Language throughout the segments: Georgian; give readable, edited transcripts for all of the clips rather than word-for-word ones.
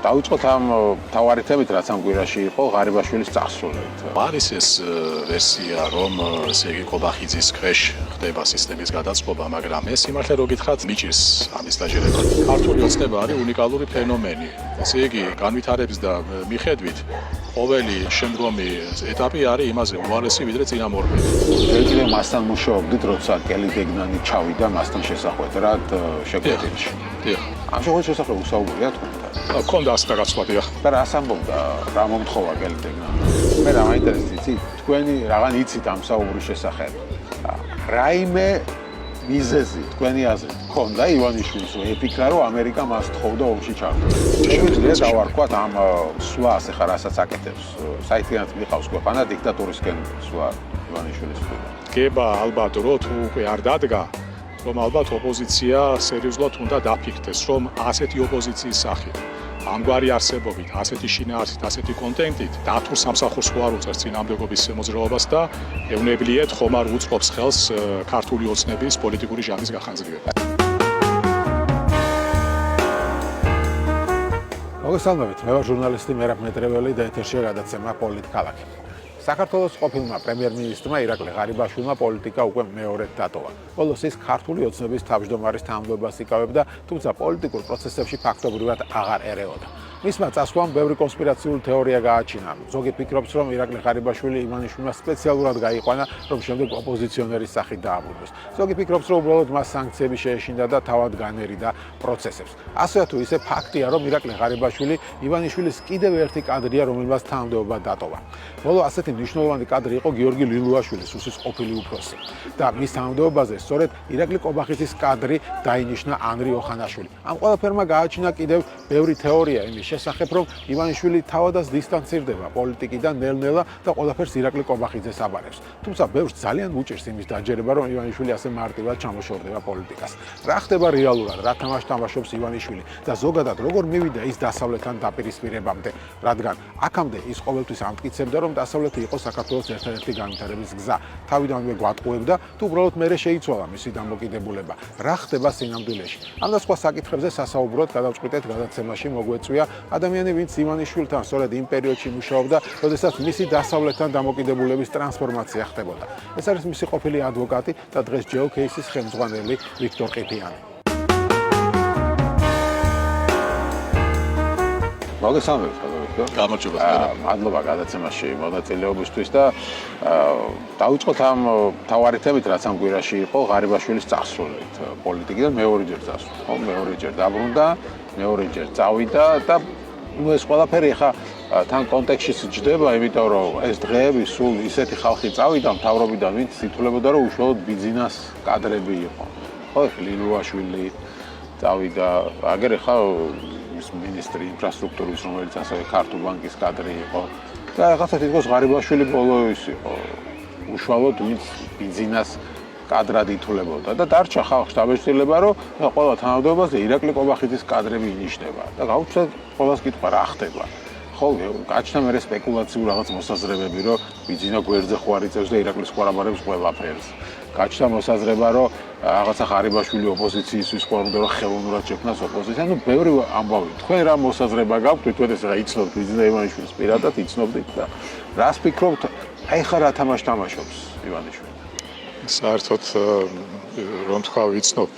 დავიწყოთ ამ თავარი თემით, რაც ამ კვირაში იყო ღარიბაშვილის წასვლით. არის ეს ვერსია, რომ ესე იგი კობახიძის ქვეშ ხდება სისტემის გადაწყობა, მაგრამ ეს სიმართლე რო გითხრათ, მიჭირს ამის დაჟერება. ქართული ოცნება არის უნიკალური ფენომენი. ესე იგი, განვითარების და მიხედვით ყოველი შემდგომი ეტაპი არის იმაზე უარესი, ვიდრე წინამორბედი. ჯერ კიდევ მასთან მუშაობდით, როცა კელი გეგნანი ჩავიდა მასთან შესახვედრად შეკვეtildeში. დიახ. ამ შეხვედრის შესახებ უსაუბრია თქონდა. ქონდა ასეთი გაცვლადია. და რას ამბობდა, რა მომთხოვა კელი გეგნანი? მე რა მაინტერესებს, იცით, თქვენი რაღაც იცით ამ საუბრის შესახებ. რაიმე მიზეზი თქვენი აზრით ქონდა ივანიშვილს, ეპიქრა რომ ამერიკა მას თხოვდა ომში ჩართოს. შეგვიძლია დავარქვათ ამ სვლას, ახლა რასაც აკეთებს, საერთოდ მიყავს ქვეყანა დიქტატურისკენ სვლა ივანიშვილის მხრიდან. გება ალბათ რო თუ უკვე არ დადგა, რომ ალბათ ოპოზიცია სერიოზულად უნდა დაფიქრდეს, რომ ასეთი ოპოზიციის სახით, ამგვარი არსებობით, ასეთი შინაარსით, ასეთი კონტენტით დათურ სამსახურს ხო არ უწევს წინააღმდეგობის მოძრაობას და ევნებლიეთ ხომ არ უწყობს ხელს ქართული ოცნების პოლიტიკური ჟამის გახანძრიებას. მოგესალმებით, მე ვარ ჟურნალისტი მერაბ მეტრეველი და ეთერშია გადაცემა პოლიტქალაქი. საქართველოს ყოფილმა პრემიერ-მინისტრმა ირაკლი ღარიბაშვილმა პოლიტიკა უკვე მეორედ დატოვა. ბოლოს ის ქართული ოცნების თავმჯდომარის თანამდებობას იკავებდა, თუმცა პოლიტიკურ პროცესებში ფაქტობრივად აღარ ერეოდა. მისმა წასვლამ ბევრი კონსპირაციული თეორია გააჩინა. ზოგი ფიქრობს, რომ ირაკლი ღარიბაშვილი ივანიშვილმა სპეციალურად გაიყვანა, რომ შემდეგ ოპოზიციონერის სახით დააბრუნოს. ზოგი ფიქრობს, რომ უბრალოდ მას სანქციები შეეშინდა და თავად განერიდა პროცესებს. ასე თუ ისე ფაქტია, რომ ირაკლი ღარიბაშვილი ივანიშვილის კიდევ ერთი კადრია, რომელმაც თანამდებობა დატოვა. ბოლო ასეთი მნიშვნელოვანი კადრი იყო გიორგი ლილუაშვილი, სუსის ყოფილი უფროსი. და მის თანამდებობაზე სწორედ ირაკლი კობახიძის კადრი დაინიშნა ანრი ოხანაშვილი. ამ ყველაფერმა გააჩინა კიდევ ბევრი თეორია იმის შესახებ, რომ ივანიშვილი თავადაც დისტანცირდება პოლიტიკიდან ნელ-ნელა და ყველაფერს ირაკლი კობახიძეს აბარებს. თუმცა ბევრს ძალიან უჭირს იმის დაჯერება, რომ ივანიშვილი ასე მარტივად ჩამოშორდება პოლიტიკას. რა ხდება რეალურად, რა თამაშს თამაშობს ივანიშვილი და ზოგადად როგორ მივიდა ის დასავლეთთან დაპირისპირებამდე, რადგან აქამდე ის ყოველთვის ამტკიცებდა, რომ დასავლეთი იყო საქართველოს ერთადერთი განვითარების გზა. თავიდანვე გვატყუებდა, თუ უბრალოდ მერე შეიცვალა მისი დამოკიდებულება. რა ხდება სინამდვილეში? ამ და სხვა საკითხებზე სასაუბროდ გადავწყვიტეთ გადაცემაში მოგვეწვია ადამიანი, ვინც ივანიშვილთან სწორედ იმ პერიოდში მუშაობდა, როდესაც მისი დასავლეთთან დამოკიდებულების ტრანსფორმაცია ხდებოდა. ეს არის მისი ყოფილი ადვოკატი და დღეს ჯეო კეისის ხელმძღვანელი ვიქტორ ყიფიანი. მოგესალმებით, ვიქტორ. გამარჯობა. მადლობა გადაცემაში მონაწილეობისთვის და დავიწყოთ ამ თავარი თემით, რაც ამ კვირაში იყო ღარიბაშვილის წასვლით პოლიტიკიდან მეორეჯერ წასვლა. ხო, მეორეჯერ დაბრუნდა, მეორეჯერ წავიდა და ეს ყველაფერი ხა თან კონტექსტშიც ჯდება, იმიტომ რომ ეს დღეები სულ ისეთი ხალხი წავიდა მთავრობიდან, ვინც ითვლებოდა, რომ უშუალოდ ბიზნეს კადრები იყო. ხო, ლილუაშვილი წავიდა, აგერ ხა მინისტრი ინფრასტრუქტურის, რომელიც ასევე ქართულ ბანკის კადრი იყო. და რაღაცა თითქოს ღარიბაშვილი ბოლო ის იყო. უშუალოდ ვინც ბიზნეს კადრად ითვლებოდა და დარჩა ხალხს დაბეჭდილება, რომ ყველა თანამდებობაზე ირაკლი კობახიძის კადრები ინიშნება. და გაუჩნდათ ყველას კითხვა რა ხდება. ხო, გაჩნდა მერე სპეკულაციურ რაღაც მოსაზრებები, რომ ბიზნესა გვერდზე ხო არ იწევს და ირაკლის ხო არ აბარებს ყველაფერს. გაჩნდა მოსაზრება, რომ რაღაცა ღარიბაშვილი ოპოზიციისთვის ხო არ უნდა რომ ხელოვნურად შექმნას ოპოზიცია. ნუ ბევრი ამბავი. თქვენ რა მოსაზრება გაქვთ, თვითონ ეს რა იცნობთ ბიზნეს ივანიშვილის პირადად იცნობდით და რას ფიქრობთ, აი ხა რა თამაშს თამაშობს ივანიშვილი? საერთოდ რომ თქვა ვიცნობ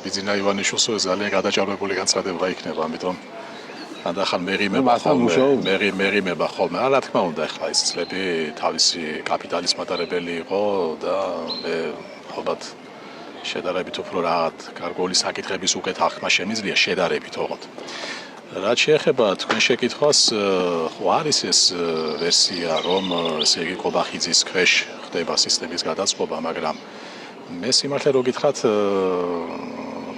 ბიზნა ივანიშვილს ძალიან გადაჭარბებული განცხადება იქნება, ამიტომ ანდახან მერიმება ხოლმე. რა თქმა უნდა, ახლა ის წლები თავისი კაპიტალის მატარებელი იყო და მე ალბათ შედარებით უფრო რაღაც გარკვეული საკითხების უკეთ ახმა შემიძლია შედარებით ოღონდ. რაც შეეხება თქვენ შეკითხვას, ხო არის ეს ვერსია, რომ ესე იგი კობახიძის ქვეშ ხდება სისტემის გადაწყობა, მაგრამ მე სიმართლე რო გითხრათ,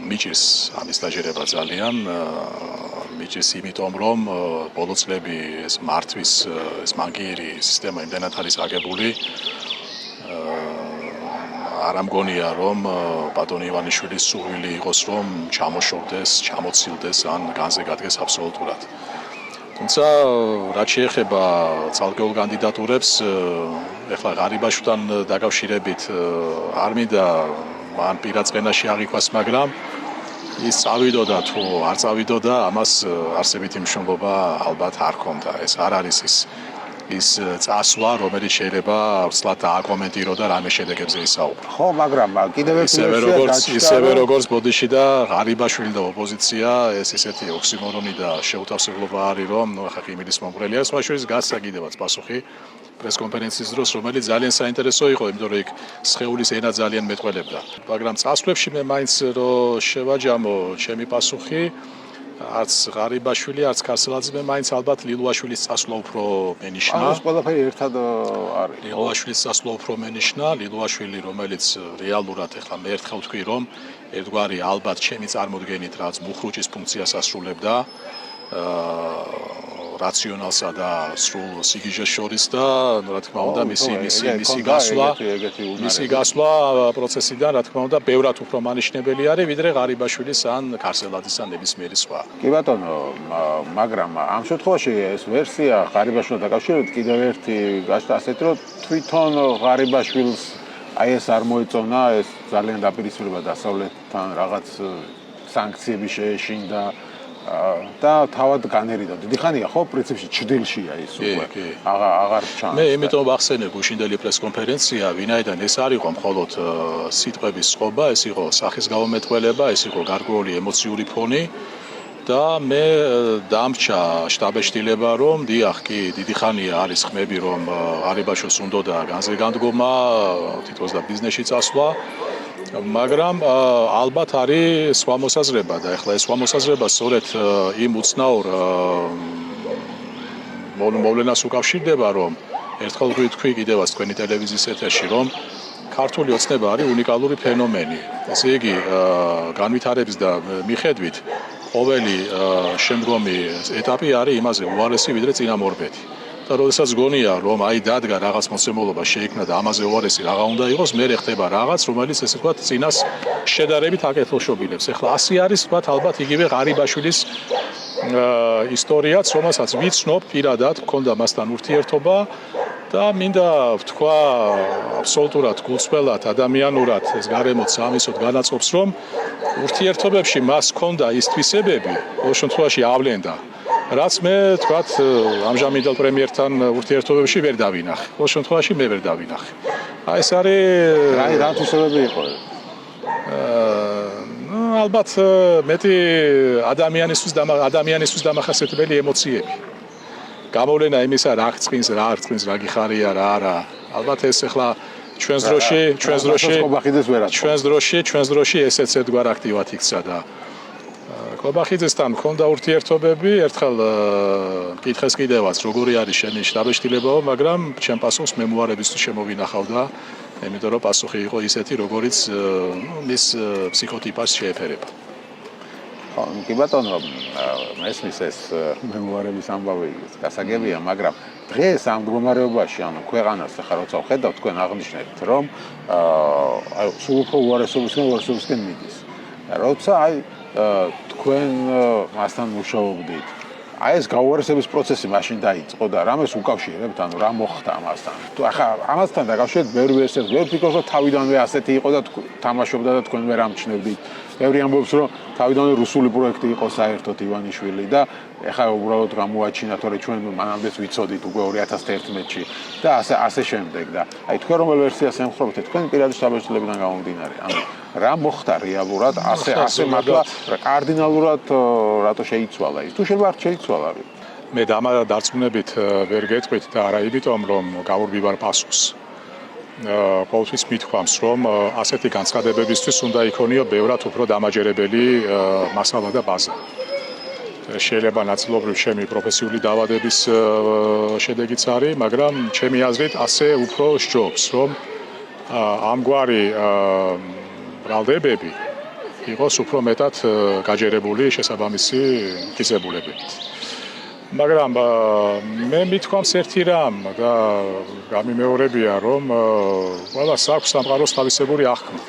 მიჭირს ამის დაჟერება ძალიან. მიჭირს იმიტომ, რომ ბოლო წლები ეს მართვის ეს მანკიერი სისტემა იმდენად არის აგებული, არ ამგონია, რომ ბატონი ივანიშვილის სურვილი იყოს, რომ ჩამოშორდეს, ჩამოცილდეს ან განზე გადგეს აბსოლუტურად. თუმცა, რაც შეეხება ცალკეულ კანდიდატურებს, ეხლა ღარიბაშვილთან დაკავშირებით არ მინდა მან პირად წენაში აღიქვას, მაგრამ ის წავიდოდა თუ არ წავიდოდა, ამას არსებითი მნიშვნელობა ალბათ არ ჰქონდა. ეს არ არის ის წასვლა, რომელიც შეიძლება ვსლად დააკომენტირო და რამე შედეგებზე ისაუბრო. ხო, მაგრამ კიდევ ერთი ისევე როგორც ბოდიში და ღარიბაშვილი და ოპოზიცია, ეს ესეთი ოქსიმორონი და შეუთავსებლობა არის, რომ ახლა ყიმილის მომხრელია, სხვა შორის გასცა კიდევაც პასუხი პრესკონფერენციის დროს, რომელიც ძალიან საინტერესო იყო, იმიტომ რომ იქ სხეულის ენა ძალიან მეტყველებდა. მაგრამ წასვლებში მე მაინც რომ შევაჯამო ჩემი პასუხი, არც ღარიბაშვილი, არც ქარსელაძე მაინც ალბათ ლილუაშვილის წასვლა უფრო მენიშნა. ეს ყველაფერი ერთად არის. ლილუაშვილის წასვლა უფრო მენიშნა, ლილუაშვილი, რომელიც რეალურად ახლა მე ერთხელ ვთქვი, რომ ერთგვარი ალბათ ჩემი წარმოდგენით რაც მუხრუჭის ფუნქციას ასრულებდა, რაციონალსა და სრულ სიგიჟეს შორის და რა თქმა უნდა მისი გასვლა პროცესიდან რა თქმა უნდა ბევრად უფრო მანიშნებელი არის ვიდრე ღარიბაშვილის ან ქარსელაძის ან ნებისმიერი სხვა. კი ბატონო, მაგრამ ამ შემთხვევაში ეს ვერსია ღარიბაშვილთან დაკავშირებით კიდევ ერთი გაშთა ასეთი რომ თვითონ ღარიბაშვილს აი ეს არ მოეწონა ეს ძალიან დაპირისპირება დასავლეთთან რაღაც სანქციები შეეშინდა და თავად განერიდა. დიდი ხანია ხო პრინციპში ჩრდილშია ის უკვე. აღარ ჩანს. მე იმიტომ ვახსენე გუშინდელი პრესკონფერენცია, ვინაიდან ეს არ იყო მხოლოდ სიტყვების წყობა, ეს იყო სახის გამომეტყველება, ეს იყო გარკვეული ემოციური ფონი და მე დამრჩა შტაბეშტილება, რომ დიახ, კი, დიდი ხანია არის ხმები, რომ ღარიბაშვილს უნდოდა განზე განდგომა, თითქოს და ბიზნესში წასვლა. მაგრამ ალბათ არის სხვა მოსაზრება და ეხლა ეს სხვა მოსაზრება სწორედ იმ უცნაურ მოვლენას უკავშირდება, რომ ერთხელ ვთქვი კიდევაც თქვენი ტელევიზიის ეთერში, რომ ქართული ოცნება არის უნიკალური ფენომენი. ესე იგი, განვითარების და მიხედვით ყოველი შემდგომი ეტაპი არის იმაზე უარესი ვიდრე წინამორბედი. და როდესაც გონია, რომ აი დადგა რაღაც მოსემოლობა შეიქმნა და ამაზე უარესი რაღა უნდა იყოს, მე ხდება რაღაც, რომელიც ესე ვთქვათ, წინას შედარებით აკეთილშობილებს. ეხლა ასე არის, ვთქვათ, ალბათ იგივე ღარიბაშვილის ისტორიაც, რომელსაც ვიცნობ პირადად, მქონდა მასთან ურთიერთობა და მინდა ვთქვა აბსოლუტურად გულწრფელად, ადამიანურად, ეს გარემოც სამისოდ განაწყობს, რომ ურთიერთობებში მას ჰქონდა ის თვისებები, ყოველ შემთხვევაში ავლენდა. რაც მე თქვათ ამჟამინდელ პრემიერთან ურთიერთობებში ვერ დავინახე. ყოველ შემთხვევაში მე ვერ დავინახე. აი ეს არის რა თვისებები იყო? ალბათ მეტი ადამიანისთვის დამახასიათებელი ემოციები. გამოვლენა იმისა რა აღწმის, რა არ წმის, რა გიხარია, რა არა. ალბათ ეს ახლა ჩვენს დროში ესეც ერთგვარ აქტივად იქცა და კობახიძესთან მქონდა ურთიერთობები, ერთხელ კითხეს კიდევაც, როგორი არის შენი შტაბეშტილებაო, მაგრამ ჩემ პასუხს მემუარებისთვის შემოვინახავ და იმიტომ რომ პასუხი იყო ისეთი, როგორიც მის ფსიქოტიპას შეეფერება. ხო, კი ბატონო, ესმის ეს მემუარების ამბავი გასაგებია, მაგრამ დღეს ამ მდგომარეობაში, ანუ ქვეყანას ახლა როცა ვხედავ, თქვენ აღნიშნეთ, რომ აი სულ უფრო უარესობისკენ მიდის. როცა აი თქვენ მასთან მუშაობდით. აი ეს გაუარესების პროცესი მაშინ დაიწყო და რამეს უკავშირებთ, ანუ რა მოხდა ამასთან. თუ ახლა ამასთან დაკავშირებით ბევრი ვერსია, ბევრი ფიქრობს, რომ თავიდანვე ასეთი იყო და თამაშობდა და თქვენ ვერ ამჩნევდით. ბევრი ამბობს, რომ თავიდანვე რუსული პროექტი იყო საერთოდ ივანიშვილი და ეხლა უბრალოდ გამოაჩინა, თორე ჩვენ მანამდეც ვიცოდით უკვე 2011-ში და ასე შემდეგ და აი თქვენ რომელ ვერსიას ემხრობთ, თქვენ პირადი შტაბეშტილებიდან გამომდინარე. ანუ რა მოხდა რეალურად ასე მართლა კარდინალურად რატო შეიცვალა ის? თუ შეიძლება არ შეიცვალა. მე დარწმუნებით ვერ გეტყვით და არა იმიტომ, რომ გავურბივარ პასუხს. ყოველთვის მithქვამს, რომ ასეთი განცხადებებისთვის უნდა იქონიო ბევრად უფრო დამაჯერებელი მასალა და ბაზა. შეიძლება ნაწილობრივ ჩემი პროფესიული დაავადების შედეგიც არის, მაგრამ ჩემი აზრით ასე უფრო სჯობს, რომ ამგვარი ბრალდებები იყოს უფრო მეტად გაჯერებული შესაბამისი მტკიცებულებებით. მაგრამ მე მithქვამს ერთი რამ და გამიმეორებია, რომ ყველას აქვს სამყაროს თავისებური აღქმა.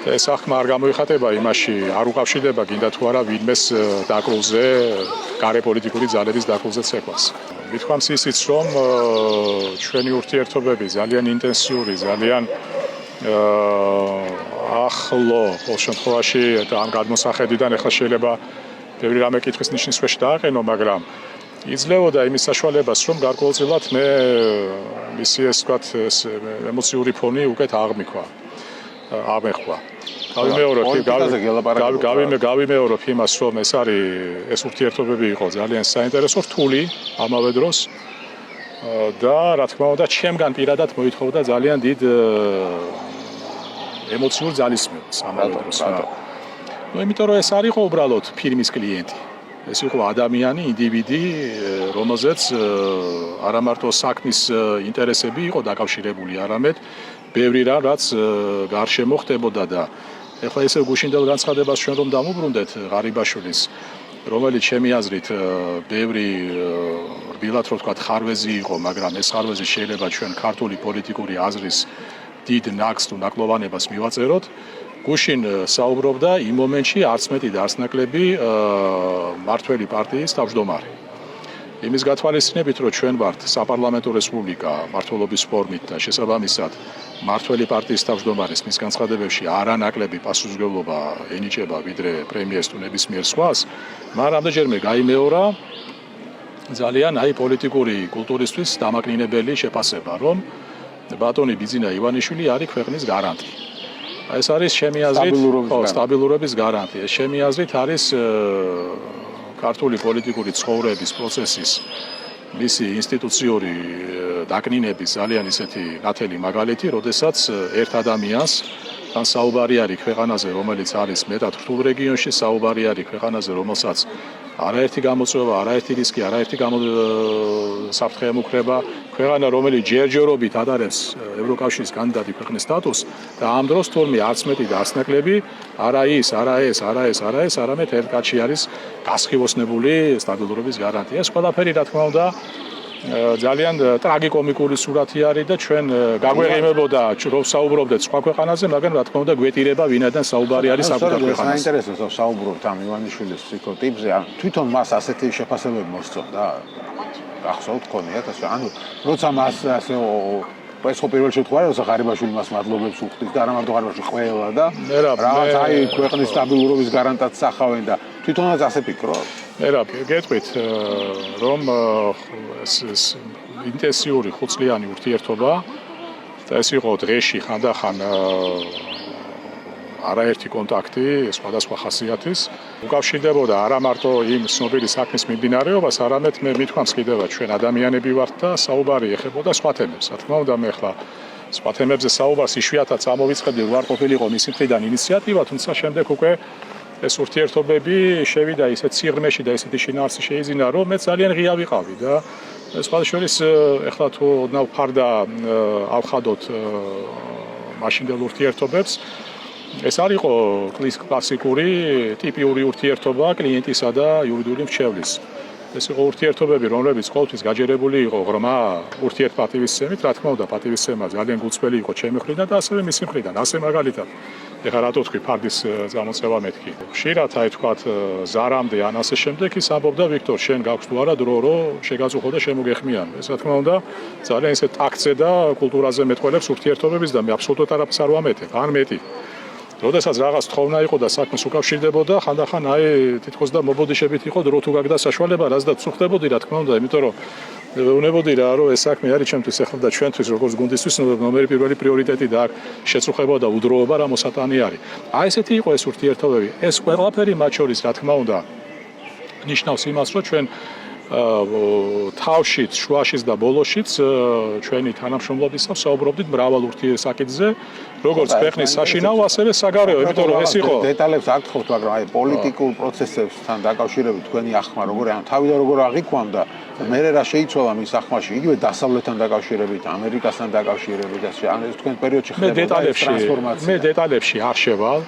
ეს აღქმა არ გამოიხატება იმაში, არ უკავშირდება გინდა თუ არა ვინმეს დაკრულზე, გარეპოლიტიკური ძალების დაკრულზე ცეკვას. მithქვამს ისიც, რომ ჩვენი ურთიერთობები ძალიან ინტენსიური, ძალიან ახლო ყოველ შემთხვევაში ამ გადმოსახედიდან ახლა შეიძლება ბევრი რამე კითხვის ნიშნის ქვეშ დააყენო, მაგრამ იძლეოდა იმის საშუალებას, რომ გარკვეულწილად მე მისი ეს ვთქვათ ემოციური ფონი უკეთ აღმიქვა. გავიმეორებ იმას, რომ ეს ურთიერთობები იყო ძალიან საინტერესო, რთული ამავე დროს და რა თქმა უნდა, ჩემგან პირადად მოითხოვდა ძალიან დიდ ემოციურ ძალისხმევას ამავე დროს. იმიტომ რომ ეს არ იყო უბრალოდ ფირმის კლიენტი. ეს იყო ადამიანი, ინდივიდი, რომელზეც არა მარტო საქმის ინტერესები იყო დაკავშირებული, არამედ ბევრი რამ, რაც გარშემო ხდებოდა და ეხლა ესე გუშინდელ განცხადებას ჩვენ რომ დამუბრუნდეთ ღარიბაშვილის, რომელიც ჩემი აზრით ბევრი რბილად რო ვთქვათ ხარვეზი იყო, მაგრამ ეს ხარვეზი შეიძლება ჩვენ ქართული პოლიტიკური აზრის დიდ ნაკს თუ ნაკლოვანებას მივაწეროთ. გუშინ საუბრობდა იმ მომენტში არც მეტი და არც ნაკლები მართველი პარტიის თავმჯდომარე. იმის გათვალისწინებით, რომ ჩვენ ვართ საპარლამენტო რესპუბლიკა მმართველობის ფორმით და შესაბამისად მმართველი პარტიის თავმჯდომარეს მის განცხადებებში არანაკლები პასუხისმგებლობა ენიჭება ვიდრე პრემიეს თუ ნებისმიერ სხვას, მაგრამ ამდენჯერმე გაიმეორა ძალიან პოლიტიკური კულტურისთვის დამაკნინებელი შეფასება, რომ ბატონი ბიძინა ივანიშვილი არის ქვეყნის გარანტი. ეს არის ჩემი აზრით სტაბილურობის გარანტი. ეს ჩემი აზრით არის ქართული პოლიტიკური ცხოვრების პროცესის მისი ინსტიტუციური დაკნინების ძალიან ისეთი ნათელი მაგალითი, როდესაც ერთ ადამიანს თან საუბარი არის ქვეყანაზე, რომელიც არის მეტად რთულ რეგიონში, საუბარი არის ქვეყანაზე, რომელსაც არაერთი გამოწვევა, არაერთი რისკი, არაერთი საფრთხე ემუქრება, ქვეყანა, რომელიც ჯერჯერობით ატარებს ევროკავშირის კანდიდატი ქვეყნის სტატუსს და ამ დროს თურმე არც მეტი და არც ნაკლები არა ეს, არამედ ერთ-ერთი არის გასხივოსნებული სტაბილურობის გარანტია. ეს ყველაფერი რა თქმა უნდა ძალიან ტრაგიკომიკური სურათი არის და ჩვენ გაგვეღიმებოდა რომ საუბრობდეთ სხვა ქვეყანაზე, მაგრამ რა თქმა უნდა გვეტირება ვინაიდან საუბარი არის საკუთარ ქვეყანაზე. საინტერესოა რომ საუბრობთ ამ ივანიშვილის ფსიქოტიპზე, თვითონ მას ასეთი შეფასებები მოსწონდა. გახსოვთ ქონიათ ასე, ანუ როცა მას ასე ეს ხო პირველ შემთხვევაში როცა ღარიბაშვილი მას მადლობებს უხდის და არა მარტო ღარიბაშვილი ყველა და რაღაც ქვეყნის სტაბილურობის გარანტად სახავენ და თვითონაც ასე ფიქრობ. გეტყვით რომ ეს ინტენსიური ხუთწლიანი ურთიერთობა და ეს იყო დღეში ხანდახან არაერთი კონტაქტი სხვადასხვა ხასიათის უკავშირდებოდა არა მარტო იმ ცნობილი საქმის მიმდინარეობას, არამედ მე მithქვამს კიდევაც ჩვენ ადამიანები ვართ და საუბარი ეხებოდა სხვა თემებს. რა თქმა უნდა მე ხლა სხვა თემებზე საუბარს იშვიათად წამოვიწყებდი, არ ყოფილიყო მისი მხრიდან ინიციატივა, თუმცა შემდეგ უკვე ეს ურთიერთობები შევიდა ისეთ სიღრმეში და ისეთი შინაარსი შეიძინა, რომ მე ძალიან ღია ვიყავი და სხვა შორის ეხლა თუ ოდნავ ფარდა ავხადოთ მაშინდელ ურთიერთობებს ეს არ იყო კლასიკური ტიპიური ურთიერთობა კლიენტისა და იურიდიული მრჩევლის. ეს იყო ურთიერთობები, რომლებიც ყოველთვის გაჯერებული იყო ღრმა ურთიერთპატივისცემით, რა თქმა უნდა, პატივისცემა ძალიან გულწრფელი იყო ჩემი მხრიდან და ასევე მისი მხრიდან. ასე მაგალითად, ეხლა რატო თქვი ფარდის გამოწევა მეთქი. ხშირად თქვათ ზარამდე ან ასე შემდეგ ის ამბობდა ვიქტორ, შენ გაქვს თუ არა დრო, რომ შეგაწუხო და შემოგეხმიანო. ეს რა თქმა უნდა, ძალიან ისე ტაქტზე და კულტურაზე მეტყველებს ურთიერთობების და მე აბსოლუტურად არაფერს არ ვამეტებ, ან მეტი. როდესაც რაღაც თხოვნა იყო და საქმეს უკავშირდებოდა, ხანდახან თითქოს და მობოდიშებით იყო დრო თუ გაგდა საშუალება, რაც და წუხდებოდი, რა თქმა უნდა, იმიტომ რომ უნებოდი რა, რომ ეს საქმე არის ჩემთვის ახლა და ჩვენთვის როგორც გუნდისთვის ნომერი პირველი პრიორიტეტი და აქ შეწუხება და უდროობა რა მოსატანი არის. ესეთი იყო ეს ურთიერთობები. ეს ყველაფერი მათ შორის, რა თქმა უნდა, ნიშნავს იმას, რომ ჩვენ თავშიც, შუაშიც და ბოლოშიც ჩვენი თანამშრომლობისას საუბრობდით მრავალ ურთიერთსაკითხზე, როგორც ქვეყნის საშინაო, ასევე საგარეო, იმიტომ რომ ეს იყო დეტალებს არ გთხოვთ, მაგრამ პოლიტიკურ პროცესებთან დაკავშირებით თქვენი ახმა როგორი, თავიდან როგორ აღიქვამ და მე რა შეიცვალა მის ახმაში, იგივე დასავლეთთან დაკავშირებით, ამერიკასთან დაკავშირებით, ან ეს თქვენ პერიოდში ხდებოდა ტრანსფორმაცია. მე დეტალებში არ შევალ.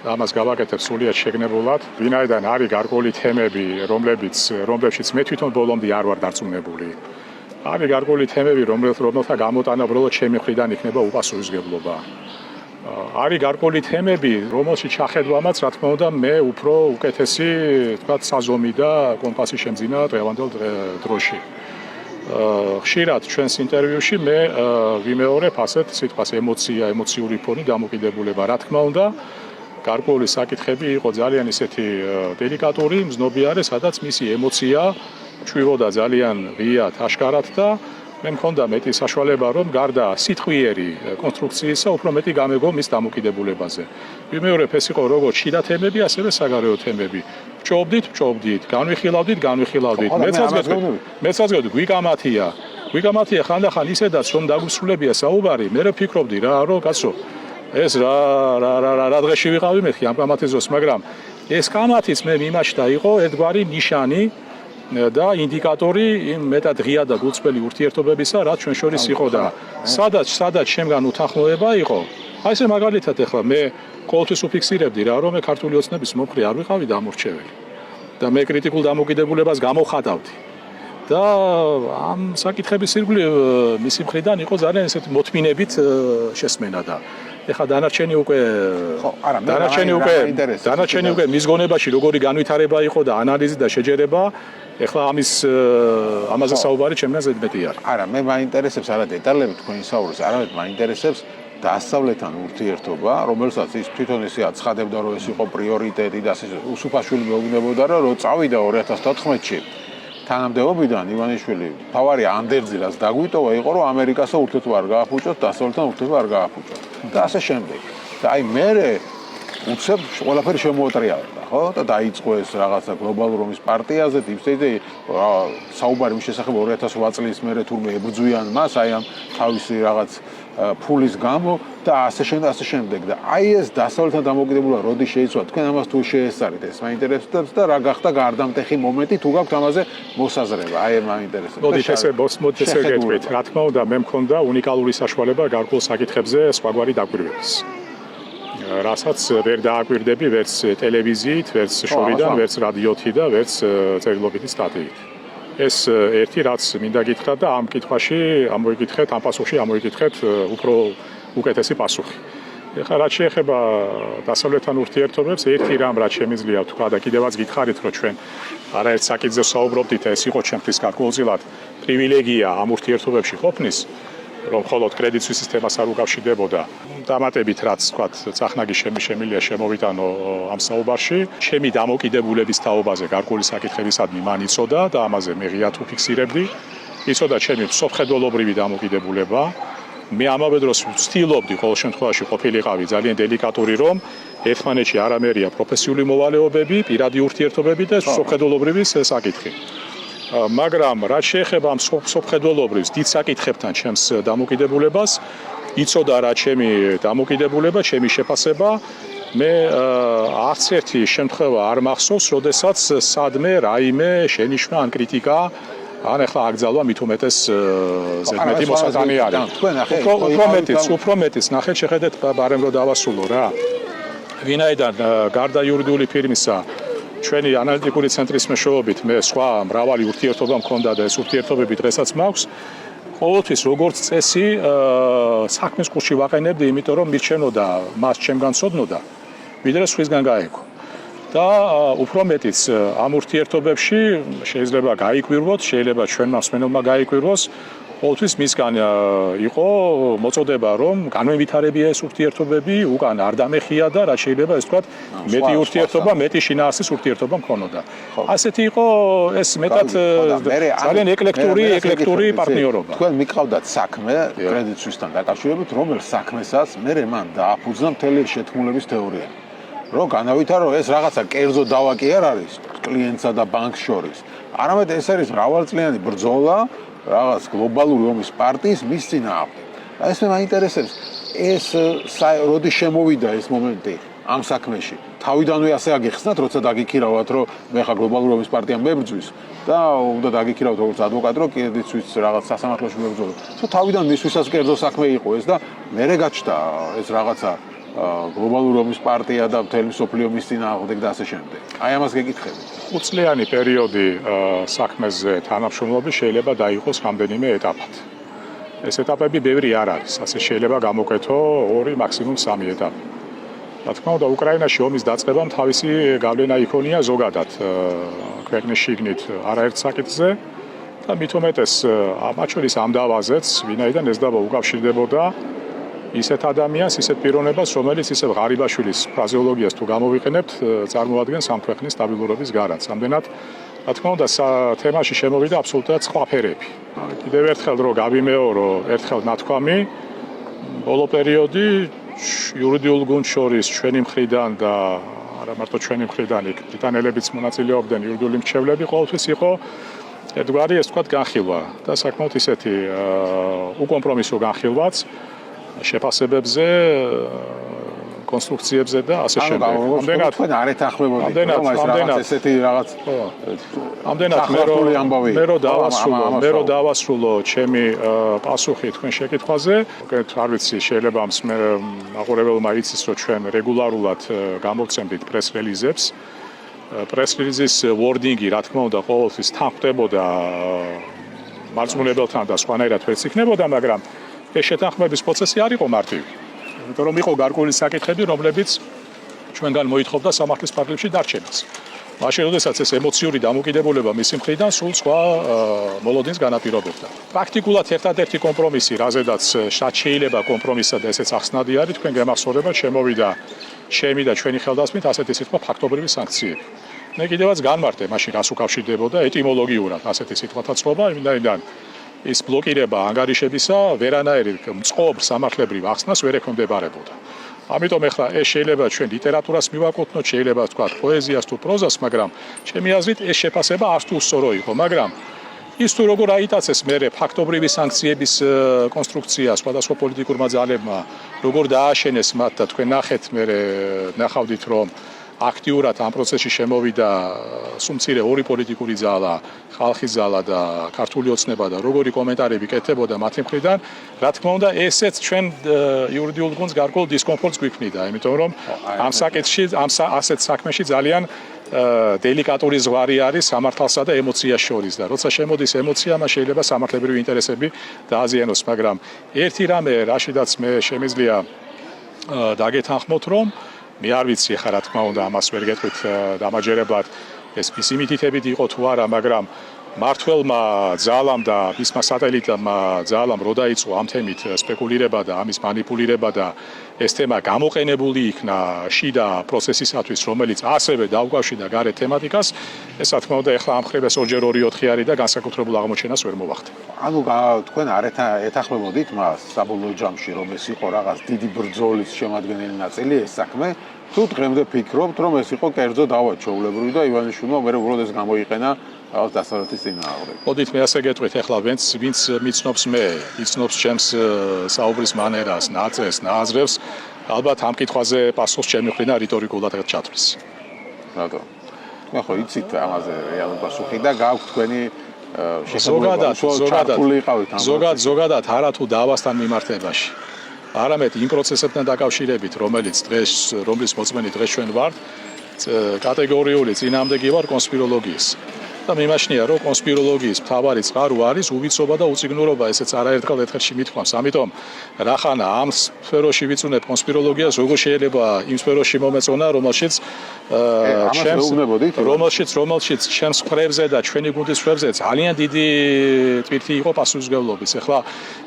ამას გავაკეთებ სულიად შეგნებულად. ვინაიდან არის გარკვეული თემები, რომლებშიც მე თვითონ ბოლომდე არ ვარ დარწმუნებული. არის გარკვეული თემები, რომელთა გამოტანა უბრალოდ ჩემი მხრიდან იქნება უპასუხისმგებლობა. არის გარკვეული თემები, რომელშიც ჩახედვამაც, რა თქმა უნდა, მე უფრო უკეთესი, თქვათ, საზომი და კომპასი შემძინა დღევანდელ დროში. ხშირად ჩვენს ინტერვიუში მე ვიმეორებ ასეთ სიტყვას ემოციური ფონი, დამოკიდებულება, რა თქმა უნდა, გარკვეული საკითხები იყო ძალიან ისეთი დელიკატური, მზნობიარე, სადაც მისი ემოცია ჩვივოდა ძალიან ღიად, აშკარად და მე მქონდა მეტი საშუალება, რომ გარდა სიტყვიერი კონსტრუქციისა, უფრო მეტი გამეგო მის დამოკიდებულებაზე. ვიმეორებ, ეს იყო როგორც შიდა თემები, ასევე საგარეო თემები. ვჭობდით, განვიხილავდით. მეც გეტყვით, გვიგამათია ხანდახან ისედაც რომ დაგვისრულებია საუბარი, მე ვფიქრობდი რა, რომ კაცო, ეს რა დღეში ვიყავი მეთქი ამ კამათის, მაგრამ ეს კამათიც მე მიმაჩნდა იყო ერთგვარი ნიშანი და ინდიკატორი იმ მეტად ღია და გულწრფელი ურთიერთობებისა, რაც ჩვენ შორის იყო და სადაც შემგან უთანხმოება იყო. აი ესე მაგალითად ახლა მე ყოველთვის უფიქსირებდი რა, რომ მე ქართული ოცნების მომხრე არ ვიყავი დამორჩეველი და მე კრიტიკულ დამოკიდებულებას გამოვხატავდი. და ამ საკითხების ირგვლივ მისი მხრიდან იყო ძალიან ესეთი მოთმინებით შესმენა და ეხლა დანარჩენი უკვე მის გონებაში როგორი განვითარება იყო და ანალიზი და შეჯერება ეხლა ამაზე საუბარი ჩემთან ზედმეტი არის. არა, მე მაინტერესებს არა დეტალები თქვენი საუბრის, არამედ მაინტერესებს დასავლეთთან ურთიერთობა, რომელსაც ის თვითონ ისე აცხადებდა, რომ ეს იყო პრიორიტეტი და უსუფაშვილი მეუბნებოდა, რომ წავიდა 2014-ში თანამდებობიდან ივანიშვილი თავარი ანდერძილას დაგვიტოვა იყო, რომ ამერიკასა ურთიერთობა არ გააფუჭოთ, დასავლეთთან ურთიერთობა არ გააფუჭოთ და ასე შემდეგ. და აი მე უცებ ყველაფერი შემოოტრიალდა, ხო? და დაიწყო ეს რაღაცა გლობალურ ომის პარტიაზე, დიპსტეიტი საუბარი მის შესახებ 2008 წლის მერე თურმე ებრძვიან მას აი ამ თავისი რაღაც ფულის გამო და ასე შემდეგ და აი ეს დასავლეთთან დამოკიდებულება როდის შეიცვალა თქვენ ამას თუ შეესწარით ეს მაინტერესებს და რა გახდა გარდამტეხი მომენტი თუ გაქვთ ამაზე მოსაზრება აი მაინტერესებს მოდით ესე გეტყვით რა თქმა უნდა მე მქონდა უნიკალური საშუალება გარკვეულ საკითხებზე სხვაგვარი დაკვირვების რასაც ვერ დააკვირდები ვერც ტელევიზიით ვერც შორიდან ვერც რადიოთი და ვერც წერილობითი სტატიით ეს ერთი რაც მინდა გითხრათ და ამ კითხვაში ამოიგითხეთ ამ პასუხში ამოიგითხეთ უფრო უკეთესი პასუხი. ეხლა რაც შეეხება დასავლეთთან ურთიერთობებს ერთი რამ რაც შემიძლია ვთქვა და კიდევაც გითხარით რომ ჩვენ არაერთ საკითხზე საუბრობდით ეს იყო ჩემთვის გარკვეულწილად პრივილეგია ამ ურთიერთობებში ყოფნის რომ მხოლოდ კრედიტ სუისის თემას არ უკავშირდებოდა დამატებით რაც ვთქვათ წახნაგი შემიძლია შემოვიტანო ამ საუბარში ჩემი დამოკიდებულების თაობაზე გარკვეული საკითხებისადმი მან იცოდა და ამაზე მე ღიად უფიქსირებდი იცოდა ჩემი სოფხედველობრივი დამოკიდებულება მე ამავე დროს ვცდილობდი ყოველ შემთხვევაში ყოფილიყავი ძალიან დელიკატური რომ ერთმანეთში არ ამერია პროფესიული მოვალეობები პირადი ურთიერთობები და სოფხედველობრივი საკითხი მაგრამ რაც შეეხება ამ სოფხედველობრივ დიდ საკითხებთან ჩემს დამოკიდებულებას იცოდა რა ჩემი დამოკიდებულება, ჩემი შეფასება მე არც ერთი შემთხვევა არ მახსოვს, როდესაც სადმე რაიმე შენიშვნა ან კრიტიკა ან ახლა აკრძალვა მით უმეტეს ზედმეტი მოსაზრენი არის. უფრო მეტიც ნახეთ შეხედეთ ბარემ რო დავასრულო რა. ვინაიდან გარდა იურიდიული ფირმისა ჩვენი ანალიტიკური ცენტრის მეშვეობით მე სხვა მრავალი ურთიერთობა მქონდა და ეს ურთიერთობები დღესაც მაქვს. ყოველთვის როგორც წესი საქმის კურსში ვაყენებდი, იმიტომ რომ მირჩენოდა მას ჩემგან ცოდნოდა, ვიდრე სხვისგან გაექო. და უფრო მეტიც ამ ურთიერთობებში შეიძლება გაიკვირვოთ, შეიძლება ჩვენმა მსმენელმა გაიკვირვოს, ყოველთვის მისგან იყო მოწოდება, რომ განმევითარებია ეს ურთიერთობები, უკან არ დამეხია და რა შეიძლება ეს ვთქვათ, მეტი ურთიერთობა, მეტი შინაარსის ურთიერთობა მქონოდა. ასეთი იყო ეს მეტად ძალიან ეკლექტური პარტნიორობა. თქვენ მიყავდათ საქმე კრედიტ სუისთან დაკავშირებით, რომელ საქმესაც მე მან დააფუძნა მთელი შეთქმულების თეორია. რომ განავითარო ეს რაღაცა კერძო დავა კი არ არის კლიენტსა და ბანკს შორის. არამედ ეს არის მრავალწლიანი ბრძოლა რაღაც გლობალური ომის პარტიის მის წინააღმდეგ. და ეს მე მაინტერესებს ეს როდის შემოვიდა ეს მომენტი ამ საქმეში. თავიდანვე ასე აგიხსნათ, როცა დაგიქირავათ, რომ მე ხა გლობალური ომის პარტია მებრძვის და უნდა დაგიქირავთ როგორც ადვოკატი, რომ კრედიტ სუისის რაღაც სასამართლოში მებრძოლო. თავიდან მისვისაც კერძო საქმე იყო ეს და მერე გაჩნდა ეს რაღაცა გლობალური ომის პარტია და მთელი მსოფლიო მის წინააღმდეგ და ასე შემდეგ. აი ამას გეკითხებით. უწლიანი პერიოდი საქმეზე თანამშრომლობის შეიძლება დაიყოს რამდენიმე ეტაპად. ეს ეტაპები ბევრი არ არის, ასე შეიძლება გამოკეთო 2, მაქსიმუმ 3 ეტაპი. რა თქმა უნდა, უკრაინაში ომის დაწყებამ თავისი გავლენა იქონია ზოგადად ქვეყნის შიგნით არაერთ საკითხზე და მით უმეტეს მათ შორის ამ დავაზეც, ვინაიდან ეს დავა უკავშირდებოდა ისეთ ადამიანს, ისეთ პიროვნებას, რომელიც ისევ ღარიბაშვილის ფრაზეოლოგიას თუ გამოვიყენებთ, წარმოადგენს ამ ქვეყნის სტაბილურობის გარანტს. ამდენად, რა თქმა უნდა, თემაში შემოვიდა აბსოლუტურად სხვა ფერები. კიდევ ერთხელ რო გავიმეორო, ერთხელ ნათქვამი, ბოლო პერიოდი იურიდიულ გუნდს შორის ჩვენი მხრიდან და არა მარტო ჩვენი მხრიდან, იქ ბრიტანელებიც მონაწილეობდნენ, იურიდიული მრჩევლები ყოველთვის იყო ერთგვარი, ეს ვთქვათ, განხილვა და საკმაოდ ისეთი უკომპრომისო განხილვაც შეფასებებზე, კონსტრუქციებზე და ასე შემდეგ. ამდენად თქვენ არ ეთანხმებოდით, რომ ეს რაღაც ესეთი რაღაც ამდენად მე რო დავასრულო ჩემი პასუხი თქვენ შეკითხვაზე, არ ვიცი, შეიძლება მაყურებელმა იცის, რომ ჩვენ რეგულარულად გამოვცემდით პრეს-რელიზებს. პრეს-რელიზის wording-ი, რა თქმა უნდა, ყოველთვის თანხმდებოდა მარწმუნებელთან და სხვანაირად ვერც იქნებოდა, მაგრამ ეს შეთანხმების პროცესი არ იყო მარტივი. იმიტომ რომ იყო გარკვეული საკითხები, რომლებიც ჩვენგან მოითხოვდა სამართლის ფარგლებში დარჩენას. მაშინ, როდესაც ეს ემოციური დამოკიდებულება მისი მხრიდან სულ სხვა მოლოდინს განაპირობებდა. პრაქტიკულად ერთადერთი კომპრომისი, რაზედაც შეიძლება კომპრომისად და ესეც ახსნადი არის, თქვენ გემახსოვრებათ, შემოვიდა ჩემი და ჩვენი ხელდასმით ასეთი სიტყვა ფაქტობრივი სანქციები. მე კიდევაც განმარტე, მაშინ რას უკავშირდებოდა ეტიმოლოგიურად ასეთი სიტყვათა წყობა, იმდენიდან ის ბლოკირება ანგარიშებისა ვერანაირი მწყობრ სამართლებრივ ახსნას ვერ ექვემდებარებოდა. ამიტომ ეხლა ეს შეიძლება ჩვენ ლიტერატურას მივაკუთვნოთ, შეიძლება ვთქვათ პოეზიას თუ პროზას, მაგრამ ჩემი აზრით ეს შეფასება არც თუ სწორო იყო, მაგრამ ის თუ როგორ აიტაცეს მერე ფაქტობრივი სანქციების კონსტრუქცია სხვადასხვა პოლიტიკურმა ძალებმა, როგორ დააშენეს მათ და თქვენ ნახეთ მერე ნახავდით რომ აქტიურად ამ პროცესში შემოვიდა სუმცირე ორი პოლიტიკური ძალა, ხალხის ძალა და ქართული ოცნება და როგორი კომენტარები კეთდებოდა მათი მხრიდან, რა თქმა უნდა, ესეც ჩვენ იურიდიულ გუნდს გარკვეულ დისკომფორტს გვიქმნიდა, იმიტომ რომ ამ საკითხში, ასეთ საქმეში ძალიან დელიკატური ზღვარი არის სამართალსა და ემოციას შორის და როცა შემოდის ემოცია, მას შეიძლება სამართლებრივი ინტერესები დააზიანოს, მაგრამ ერთი რამე, რაშიდაც მე შემიძლია დაგეთანხმოთ, რომ მე არ ვიცი ხა რა თქმა უნდა ამას ვერ გეტყვით დამაჯერებლად ეს მისი მითითებით იყო თუ არა, მაგრამ მართველმა ძალამ და მისმა სატელიტმა ძალამ რო დაიწყო ამ თემით სპეკულირება და ამის манипуლირება და ეს თემა გამოყენებული იქნა შიდა პროცესისათვის, რომელიც ასევე დაუკავშირდა გარეთ თემატიკას, ეს რა თქმა უნდა ეხლა ამ ხრებას 2-4 არის და განსაკუთრებულ აღმოჩენას ვერ მოვახდე. ანუ თქვენ არ ეთანხმებოდით მას საბოლოო ჯამში, რომ ეს იყო რაღაც დიდი ბრძოლის შემადგენელი ნაწილი ეს საქმე, თუ დღემდე ფიქრობთ, რომ ეს იყო კერძო დავა ჩვეულებრივი და ივანიშვილმა მე უბრალოდ ეს გამოიყენა რაღაც დასავლეთის წინააღმდეგ. მოდით მე ასე გეტყვით, ეხლა ვინც მიცნობს მე, იცნობს ჩემს საუბრის მანერას, ნაწეს, ნააზრევს, ალბათ ამ კითხვაზე პასუხს ჩემი მხრიდან რიტორიკულად ჩათვლის. რატო? მე ხო იცით ამაზე რეალური პასუხი და გაქვთ თქვენი ზოგადად არა თუ დავასთან მიმართებაში. არამედ იმ პროცესებთან დაკავშირებით, რომლის მოწმენი დღეს ჩვენ ვართ, კატეგორიული წინააღმდეგი ვარ კონსპიროლოგიის. და მიმაჩნია, რომ კონსპიროლოგიის მთავარი წყარო არის უვიცობა და უწიგნურობა, ესეც არაერთხელ ერთხელში მithქვამს. ამიტომ რახანა ამ სფეროში ვიწუნებ კონსპიროლოგიას, როგორ შეიძლება იმ სფეროში მომეწონა, რომელშიც ჩემს მხრებზე და ჩვენი გუნდის მხრებზე ძალიან დიდი ტვირთი იყო პასუხისმგებლობის. ეხლა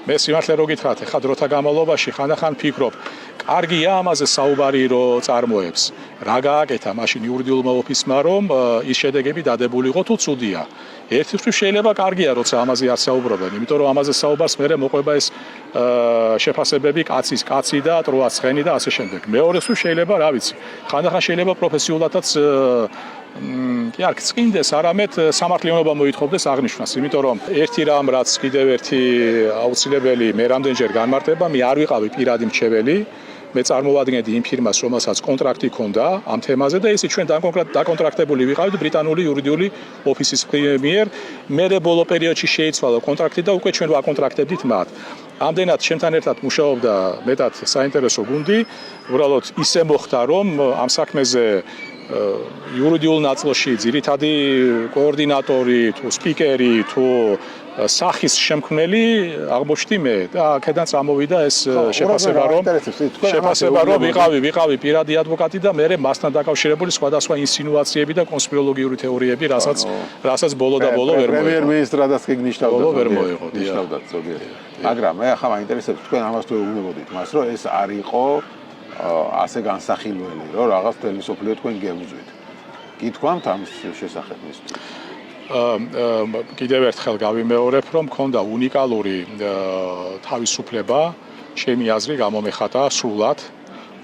მე სიმართლე რო გითხრათ, ეხლა დროთა განმავლობაში ხანდახან ფიქრობ, კარგია ამაზე საუბარი რო წარმოებს. რა გააკეთა მაშინ იურიდიულმა ოფისმა, რომ ის შედეგები დადებულიყო თუ ცუდია. ერთი მხრივ შეიძლება კარგია, როცა ამაზე არ საუბრობენ, იმიტომ რომ ამაზე საუბარს მერე მოყვება ეს შეფასებები კაცი და ტროაც ცხენი და ასე შემდეგ. მეორე მხრივ შეიძლება, რა ვიცი, ხანდახან შეიძლება პროფესიულადაც კი არ წინდეს, არამედ სამართლიანობა მოითხოვდეს აღნიშვნას, იმიტომ რომ ერთი რამ, რაც კიდევ ერთი აუცილებელი მე რამდენჯერ განმარტება, მე არ ვიყავი პირადი მრჩეველი, მე წარმოვადგენდი იმ ფირმას, რომელსაც კონტრაქტი ჰქონდა ამ თემაზე და ისე ჩვენ დაკონტრაქტებული ვიყავით ბრიტანული იურიდიული ოფისის მიერ. მე ბოლო პერიოდში შეიცვალა კონტრაქტი და უკვე ჩვენ ვაკონტრაქტებდით მათ. ამდენად ჩემთან ერთად მუშაობდა მეტად საინტერესო გუნდი, უბრალოდ ისე მოხდა, რომ ამ საქმეზე იურიდიულ ნაწილში ძირითადი კოორდინატორი თუ სპიკერი თუ სახის შემქმნელი აღმოჩნდი მე და აქედან წამოვიდა ეს შეფასება რომ ვიყავი პირადი ადვოკატი და მე მასთან დაკავშირებული სხვადასხვა ინსინუაციები და კონსპიროლოგიური თეორიები, რასაც ბოლო და ბოლო ვერ მოიღო. პრემიერ-მინისტრადაც კი გნიშნავდა. ვერ მოიღო. გნიშნავდა ზოგიერთი. მაგრამ მე ახლა მაინტერესებს თქვენ ამას თუ ეუბნებოდით მას რომ ეს არ იყო ასე განსახილველი რომ რაღაც თელესოფლიო თქვენ გეუძვით. გითქვამთ ამის შესახებ ის კიდევ ერთხელ გავიმეორებ, რომ მქონდა უნიკალური თავისუფლება, ჩემი აზრი გამომეხატა სრულად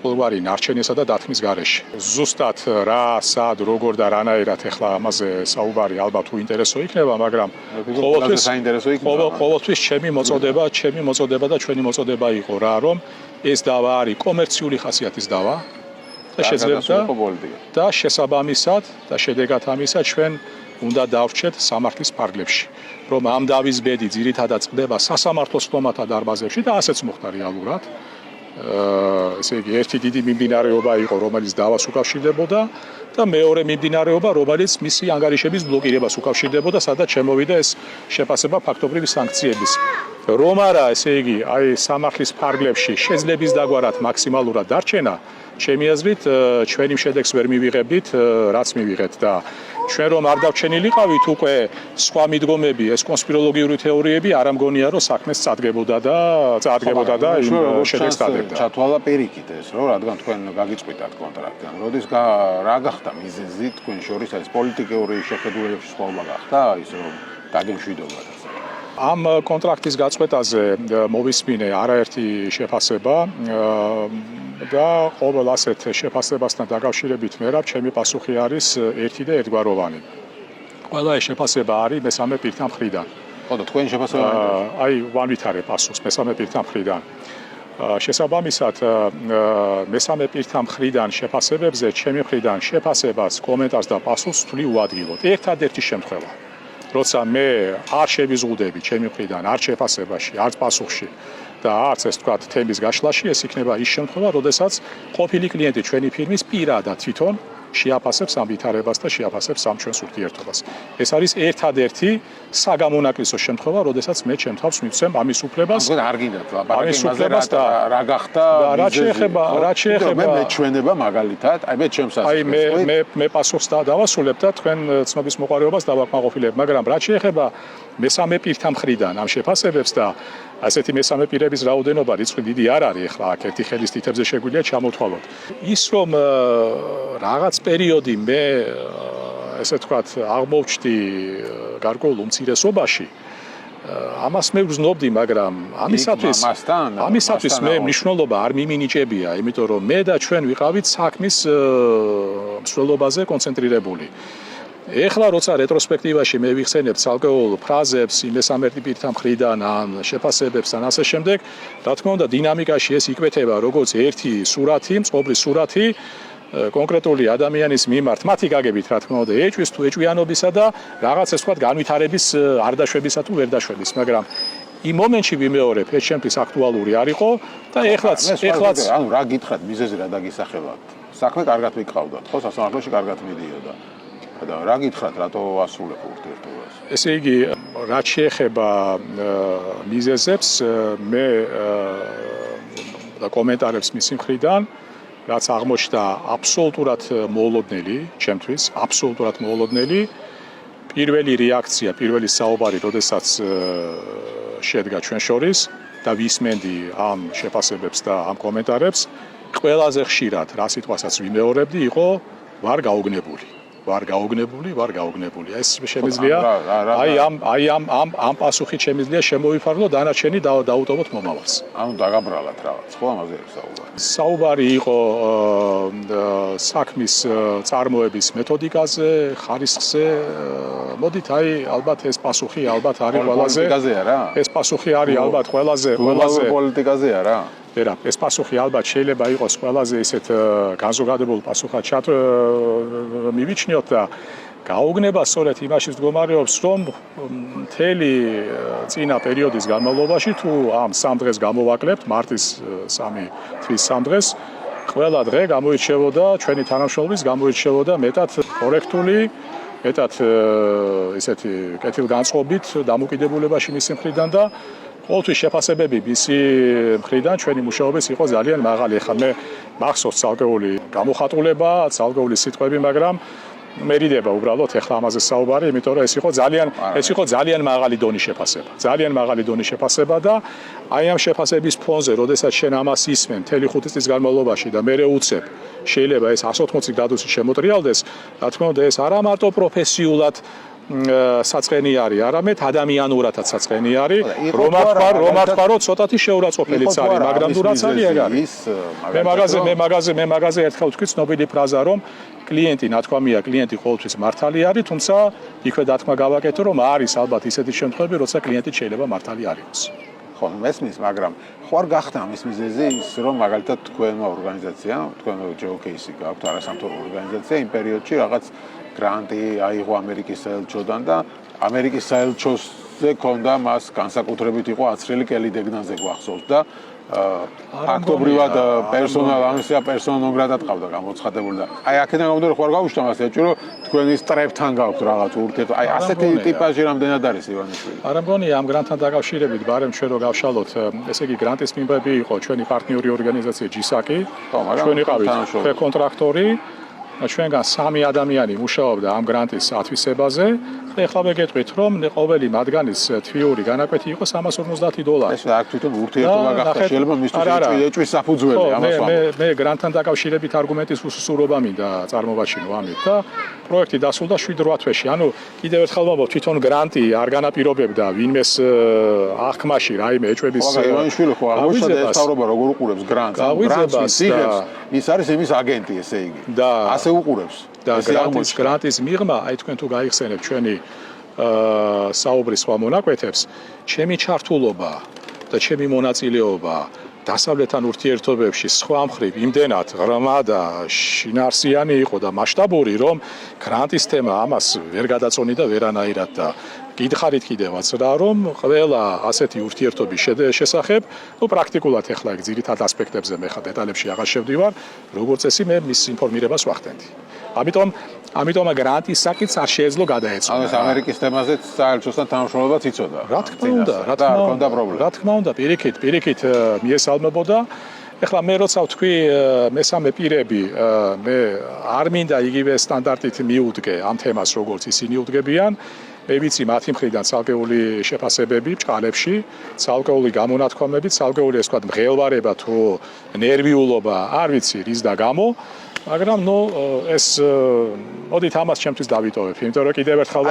ყოველგვარი ნარჩენისა და დათმის გარეშე. ზუსტად რა, სად, როგორ და რანაირად ეხლა ამაზე საუბარი ალბათ უინტერესო იქნება, მაგრამ ყოველთვის ჩემი მოწოდება და ჩვენი მოწოდება იყო რა, რომ ეს დავა არის კომერციული ხასიათის დავა და შეძლებდა და შესაბამისად და შედეგად ამისა ჩვენ უნდა დავრჩეთ სამართლის ფარგლებში, რომ ამ დავის ბედი ძირითადად წყდება სასამართლოს ხტომათა დარბაზებში და ასეც მოხდა რეალურად. ესე იგი, ერთი დიდი მიმდინარეობა იყო, რომელიც დავას უკავშირდებოდა და მეორე მიმდინარეობა, რომელიც მისი ანგარიშების ბლოკირებას უკავშირდებოდა, სადაც შემოვიდა ეს შეფასება ფაქტობრივი სანქციების. რომ არა, ესე იგი, აი სამართლის ფარგლებში შეძლების დაგვარად მაქსიმალურად დარჩენა, ჩემი აზრით, ჩვენი შედეგს ვერ მივიღებდით, რაც მივიღეთ და ჩვენ რომ არ დავჩენილიყავით უკვე სხვა მიდგომები, ეს კონსპიროლოგიური თეორიები არ ამგონია რომ საქმეს წარდგებოდა და იმ შედეგს დადებდა. ჩათვალა პირიქით ეს რომ რადგან თქვენ გაგიწყვიტათ კონტრაქტი, როდის რა გახდა მიზეზი თქვენ შორის ეს პოლიტიკური შეხედულების სხვაობა გახდა ის რომ დაგემშვიდობა. ამ კონტრაქტის გაწყვეტაზე მოვისმინე არაერთი შეფასება და ყოველ ასეთ შეფასებასთან დაკავშირებით მერაბ ჩემი პასუხი არის ერთი და ერთგვაროვანი. ყველა ეს შეფასება არის მესამე პირთა მხრიდან. ხო და თქვენი შეფასება აი ვანვითარებ პასუხს მესამე პირთა მხრიდან. შესაბამისად მესამე პირთა მხრიდან შეფასებებზე ჩემი მხრიდან შეფასებას, კომენტარს და პასუხს ვთვლი უადგილოდ. ერთადერთი შემთხვევა როცა მე არ შევიზღუდები ჩემი მხრიდან არც შეფასებაში, არც პასუხში და არც ეს თქვა თემის გაშლაში, ეს იქნება ის შემთხვევა, როდესაც ყოფილი კლიენტი ჩვენი ფირმის პირადად თვითონ შეაფასებს ამ ვითარებას და შეაფასებს ამ ჩვენს ურთიერთობას. ეს არის ერთადერთი საგამონაკლისო შემთხვევა, როდესაც მე ჩემ თავს მივცემ ამის უფლებას. არ გინდათ ლაპარაკი იმაზე რა გახდა რა შეეხება მე მეჩვენება მაგალითად, აი მე ჩემს ასწავლებს. აი მე პასუხს დავასრულებ და თქვენ ცნობის მოყარეობას დავაკმაყოფილებ, მაგრამ რა შეეხება მესამე პირთა მხრიდან ამ შეფასებებს და ასეთი მესამე პირების რაოდენობა რიცხვი დიდი არ არის, ახლა აქ ერთი ხელის თითებზე შეგვიძლია ჩამოთვალოთ. ის რომ რაღაც პერიოდი მე ესე ვთქვათ აღმოვჩდი გარკვეულ უმცირესობაში, ამას მე ვგრძნობდი, მაგრამ ამისათვის მე მნიშვნელობა არ მიმინიჭებია, იმიტომ რომ მე და ჩვენ ვიყავით საქმის მსვლელობაზე კონცენტრირებული. ეხლა როცა რეტროსპექტივაში მე ვიხსენებ ცალკეულ ფრაზებს მესამე პირთა მხრიდან ან შეფასებებს ან ასე შემდეგ, რა თქმა უნდა დინამიკაში ეს იკვეთება როგორც ერთი სურათი, მწყობლის სურათი კონკრეტული ადამიანის მიმართ, მათი გაგებით რა თქმა უნდა, ეჭვის თუ ეჭვიანობისა და რაღაც ეს თქვა განვითარების არ დაშვებისა თუ ვერ დაშვების, მაგრამ იმ მომენტში ვიმეორებ, ეს ჩემთვის აქტუალური არ იყო და ეხლაც ანუ რა გითხრათ, მიზეზი რა დაგისახელოთ? საქმე კარგად ვიყავდათ, ხო, სასამართლოში კარგად მიდიოდა. და რა გითხრათ, რატო ასრულებ ურთიერთობას? ესე იგი, რაც შეეხება მიზეზებს, მე და კომენტარებს მისი მხრიდან, რაც აღმოჩნდა აბსოლუტურად მოულოდნელი, ჩემთვის, აბსოლუტურად მოულოდნელი, პირველი რეაქცია, პირველი საუბარი, როდესაც შედგა ჩვენ შორის და ვისმენდი ამ შეფასებებს და ამ კომენტარებს, ყველაზე ხშირად რა სიტყვასაც ვიმეორებდი, იყო ვარ გაუგნებული. ვარ გაუგნებული. ეს შემიძლია აი ამ პასუხით შემიძლია შემოვიფარგლო დანარჩენი დაუტოვოთ მომავალს. ანუ დაგაბრალათ რაღაც, ხო, ამაზე საუბარი. საუბარი იყო საქმის წარმოების მეთოდიკაზე, ხარისხზე. მოდით, აი ალბათ ეს პასუხი ალბათ არის ყველაზე ეს პასუხი არის ალბათ ყველაზე პოლიტიკაზეა რა. ვერა, ეს პასუხი ალბათ შეიძლება იყოს ყველაზე ისეთ განზოგადებულ პასუხად მივიჩნიოთ და გაუგნება სწორედ იმაში მდგომარეობს, რომ მთელი წინა პერიოდის განმავლობაში თუ ამ 3 დღეს გამოვაკლებთ, მარტის 3 თვის 3 დღეს, ყველა დღე გამოირჩევოდა ჩვენი თანამშრომლობის გამოირჩევოდა მეტად კორექტული, მეტად ისეთი კეთილგანწყობით დამოკიდებულებაში მისი მხრიდან და ყოველთვის შეფასებები მისი მხრიდან ჩვენი მუშაობის იყო ძალიან მაღალი. ეხლა მე მახსოვს ცალკეული გამოხატულება, ცალკეული სიტყვები, მაგრამ მერიდება უბრალოდ ეხლა ამაზე საუბარი, იმიტომ რომ ეს იყო ძალიან მაღალი დონის შეფასება. ძალიან მაღალი დონის შეფასება და აი ამ შეფასების ფონზე, როდესაც შენ ამას ისმენ მთელი 5 წლის განმავლობაში და მე უცებ, შეიძლება ეს 180 გრადუსით შემოტრიალდეს, რა თქმა უნდა, ეს არა მარტო პროფესიულად საწყენი არის, არამედ ადამიანურადაც საწყენი არის, რომ არ თქვა, რომ ცოტათი შეურაცხყოფელიც არის, მაგრამ თუ რაც არის ეგ არის. მე მაგაზე ერთხელ ვთქვი ცნობილი ფრაზა, რომ კლიენტი, ნათქვამია, კლიენტი ყოველთვის მართალი არის, თუმცა იქვე დათქმა გავაკეთო, რომ არის ალბათ ისეთი შემთხვევები, როცა კლიენტი შეიძლება მართალი არ იყოს. ხო, მესმის, მაგრამ ხო არ გახდა ამის მიზეზი ის, რომ მაგალითად თქვენმა ორგანიზაციამ, თქვენო ჯეოკეისი გაქვთ არასამთავრობო ორგანიზაცია, იმ პერიოდში რაღაც გრანტი აიღო ამერიკის საელჩოდან და ამერიკის საელჩოზე ქონდა მას განსაკუთრებით იყო აცრელი კელი დეგნაზე გვახსოვს და ფაქტობრივად პერსონა ნონ გრატა ყავდა გამოცხადებული და აი აქედან გამომდინარე ხო არ გავუშვით მას ეჭვი რომ თქვენი სტრეფთან გაქვთ რაღაც ურთიერთობა აი ასეთი ტიპაჟი რამდენად არის ივანიშვილი არა მგონია ამ გრანტთან დაკავშირებით ბარემ ჩვენ რო გავშალოთ ესე იგი გრანტის მიმდევარი იყო ჩვენი პარტნიორი ორგანიზაცია GSAC-ი ჩვენ იყავით კონტრაქტორი ჩვენგან 3 ადამიანი მუშაობდა ამ გრანტის ათვისებაზე. ეხლა ვეგეთყვით, რომ ყოველი მათგანის თვიური განაკვეთი იყო $350. ეს აქ თვითონ ურთიერთობა გახდა, შეიძლება მისთვის ეჭვის საფუძველი ამას ვამბობ. მე გრანტთან დაკავშირებით არგუმენტის უსუსურობა მინდა წარმოვაჩინო ამით და პროექტი დასრულდა 7-8 თვეში. ანუ კიდევ ერთხელ ვამბობ, თვითონ გრანტი არ განაპირობებდა ვინმეს აღქმაში რაიმე ეჭვების ივანიშვილი ხო აღმოჩნდა ეს თავრობა როგორ უყურებს გრანტს. გრანტს იღებს, ის არის იმის აგენტი ესე იგი. და ასე უყურებს. და გრანტის მიღმა, აი თქვენ თუ გაიხსენებთ ჩვენი საუბრის სხვა მონაკვეთებს, ჩემი ჩართულობა და ჩემი მონაწილეობა დასავლეთთან ურთიერთობებში სხვა მხრივ იმდენად ღრმა და შინაარსიანი იყო და მასშტაბური, რომ გრანტის თემა ამას ვერ გადაწონი და ვერანაირად და გითხარით კიდევაც რა, რომ ყველა ასეთი ურთიერთობის შესახებ, პრაქტიკულად ეხლა ეგ ძირითად ასპექტებზე მე ხა დეტალებში აღარ შევდივარ, როგორც წესი მე მის ინფორმირებას ვახდენდი. ამიტომ გრანტის საკითხს არ შეეძლო გადაეცემა. ანუ ამერიკის თემაზეც საელჩოსთან თანამშრომლობაც იცოდა. რა თქმა უნდა, პირიქით მიესალმებოდა. ეხლა მე როცა ვთქვი მესამე პირები, მე არ მინდა იგივე სტანდარტით მიუდგე ამ თემას, როგორც ისინი უდგებიან. მე ვიცი მათი მხრიდან ცალკეული შეფასებები ბჭყალებში, ცალკეული გამონათქვამები, ცალკეული ეს ვთქვათ მღელვარება თუ ნერვიულობა, არ ვიცი რის და გამო, მაგრამ ეს მოდით ამას ჩემთვის დავიტოვებ, იმიტომ რომ კიდევ ერთხელ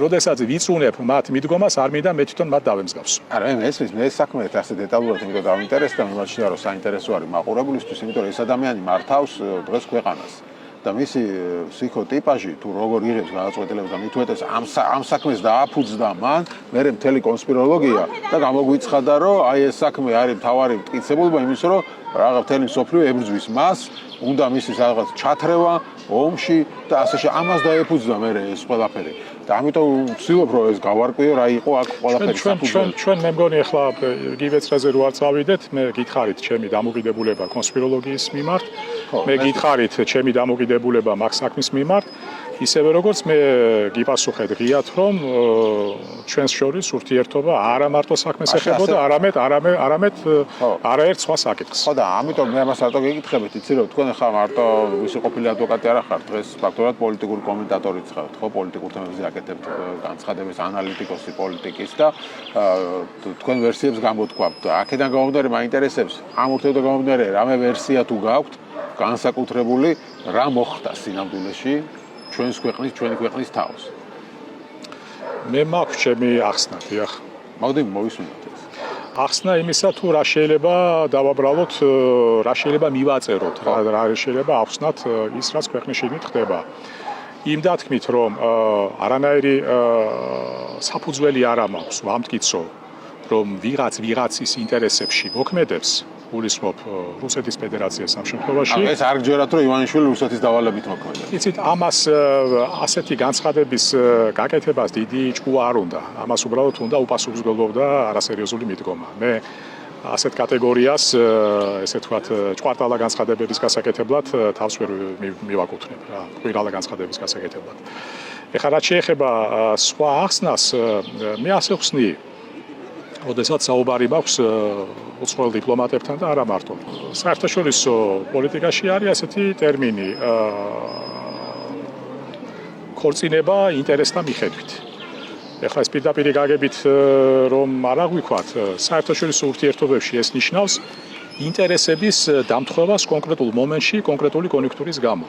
როდესაც ვიწუნებ მათ მიდგომას, არ მინდა მე თვითონ მათ დავემსგავსო. არა, მე საქმე ასე დეტალურად იმიტომ დავინტერესდა, მიმაჩნია რომ საინტერესო არის მაყურებლისთვის, იმიტომ რომ ეს ადამიანი მართავს დღეს ქვეყანას. და მისი ფსიქოტიპაჟი თუ როგორ იღებს გადაწყვეტილებას და მით უმეტეს ამ საქმეს დააფუძდა მან, მერე მთელი კონსპიროლოგია და გამოგვიცხადა რომ აი ეს საქმე არის მთავარი მტკიცებულობა იმის რომ რაღა მთელი მსოფლიო ებრძვის მას, უნდა მისთვის რაღაც ჩათრევა ომში და ასე ამას დაეფუძნა მერე ეს ყველაფერი. და ამიტომ ვცდილობ რომ ეს გავარკვიო რა იყო აქ ყველაფერი საფუძველი. ჩვენ მე მგონი ახლა იგივე წრეზე რო არ წავიდეთ, მე გითხარით ჩემი დამოკიდებულება კონსპიროლოგიის მიმართ, მე გითხარით ჩემი დამოკიდებულება მაგ საქმის მიმართ, ისევე როგორც მე გიპასუხეთ ღიათ რომ ჩვენს შორის ურთიერთობა არა მარტო საქმეს ეხებოდა, არამედ არაერთ სხვა საკითხს. ხო და ამიტომ მე ამას რატო გეკითხებით, იცი რომ თქვენ ხა მარტო ვისი ყოფილი ადვოკატი არ ხართ, დღეს ფაქტობრივად პოლიტიკური კომენტატორიც ხართ, ხო, პოლიტიკურ თემებზე აკეთებთ განცხადების ანალიტიკოსი პოლიტიკის და თქვენ ვერსიებს გამოთქვამთ. აქედან გამომდინარე მაინტერესებს ამ ურთიერთობიდან გამომდინარე რამე ვერსია თუ გაქვთ განსაკუთრებული რა მოხდა სინამდვილეში ჩვენი ქვეყნის თავს. მე მაქვს ჩემი ახსნა, დიახ. მოდი მოვისმინოთ ეს. ახსნა იმისა თუ რა შეიძლება დავაბრალოთ, რა შეიძლება მივაწეროთ, რა შეიძლება ახსნათ ის რაც ქვეყნის შიგნით ხდება. იმ დათქმით რომ არანაირი საფუძველი არ მაქვს ვამტკიცო რომ ვიღაცის ინტერესებში მოქმედებს გულისხმობ რუსეთის ფედერაციას ამ შემთხვევაში. ეს არ გჯერათ რომ ივანიშვილი რუსეთის დავალებით მოქმედებს. იცით, ამას ასეთი განცხადების გაკეთებას დიდი ჭკუა არ უნდა. ამას უბრალოდ უნდა უპასუხისმგებლობა და არასერიოზული მიდგომა. მე ასეთ კატეგორიას, ესე ვთქვათ, ჭვარტალა განცხადებების გასაკეთებლად თავს ვერ მივაკუთვნებ რა, ყვირალა განცხადების გასაკეთებლად. ეხლა რაც შეეხება სხვა ახსნას, მე ასე ვხსნი, როდესაც საუბარი მაქვს უცხოელ დიპლომატებთან და არა მარტო. საერთაშორისო პოლიტიკაში არის ასეთი ტერმინი ქორწინება ინტერესთა მიხედვით. ეხლა ეს პირდაპირ გაგებით რომ არ აღვიქვათ, საერთაშორისო ურთიერთობებში ეს ნიშნავს ინტერესების დამთხვევას კონკრეტულ მომენტში, კონკრეტული კონიუნქტურის გამო.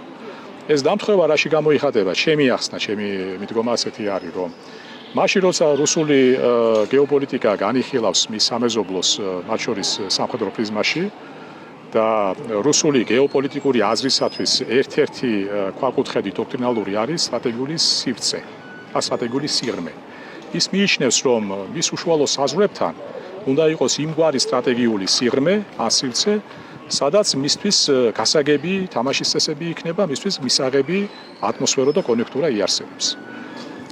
ეს დამთხვევა რაში გამოიხატება? ჩემი ახსნა, ჩემი მიდგომა ასეთი არის, რომ მაშინ როცა რუსული გეოპოლიტიკა განიხილავს მის სამეზობლოს, მათ შორის სამხედრო პრიზმაში და რუსული გეოპოლიტიკური აზრისათვის ერთ-ერთი ქვაკუთხედი დოქტრინალური არის სტრატეგიული სივრცე, სტრატეგიული სიღრმე. ის მიიჩნევს, რომ მის უშუალო საზღვრებთან უნდა იყოს იმგვარი სტრატეგიული სიღრმე, ან სივრცე, სადაც მისთვის გასაგები თამაშის წესები იქნება, მისთვის მისაღები ატმოსფერო და კონიუნქტურა იარსებებს.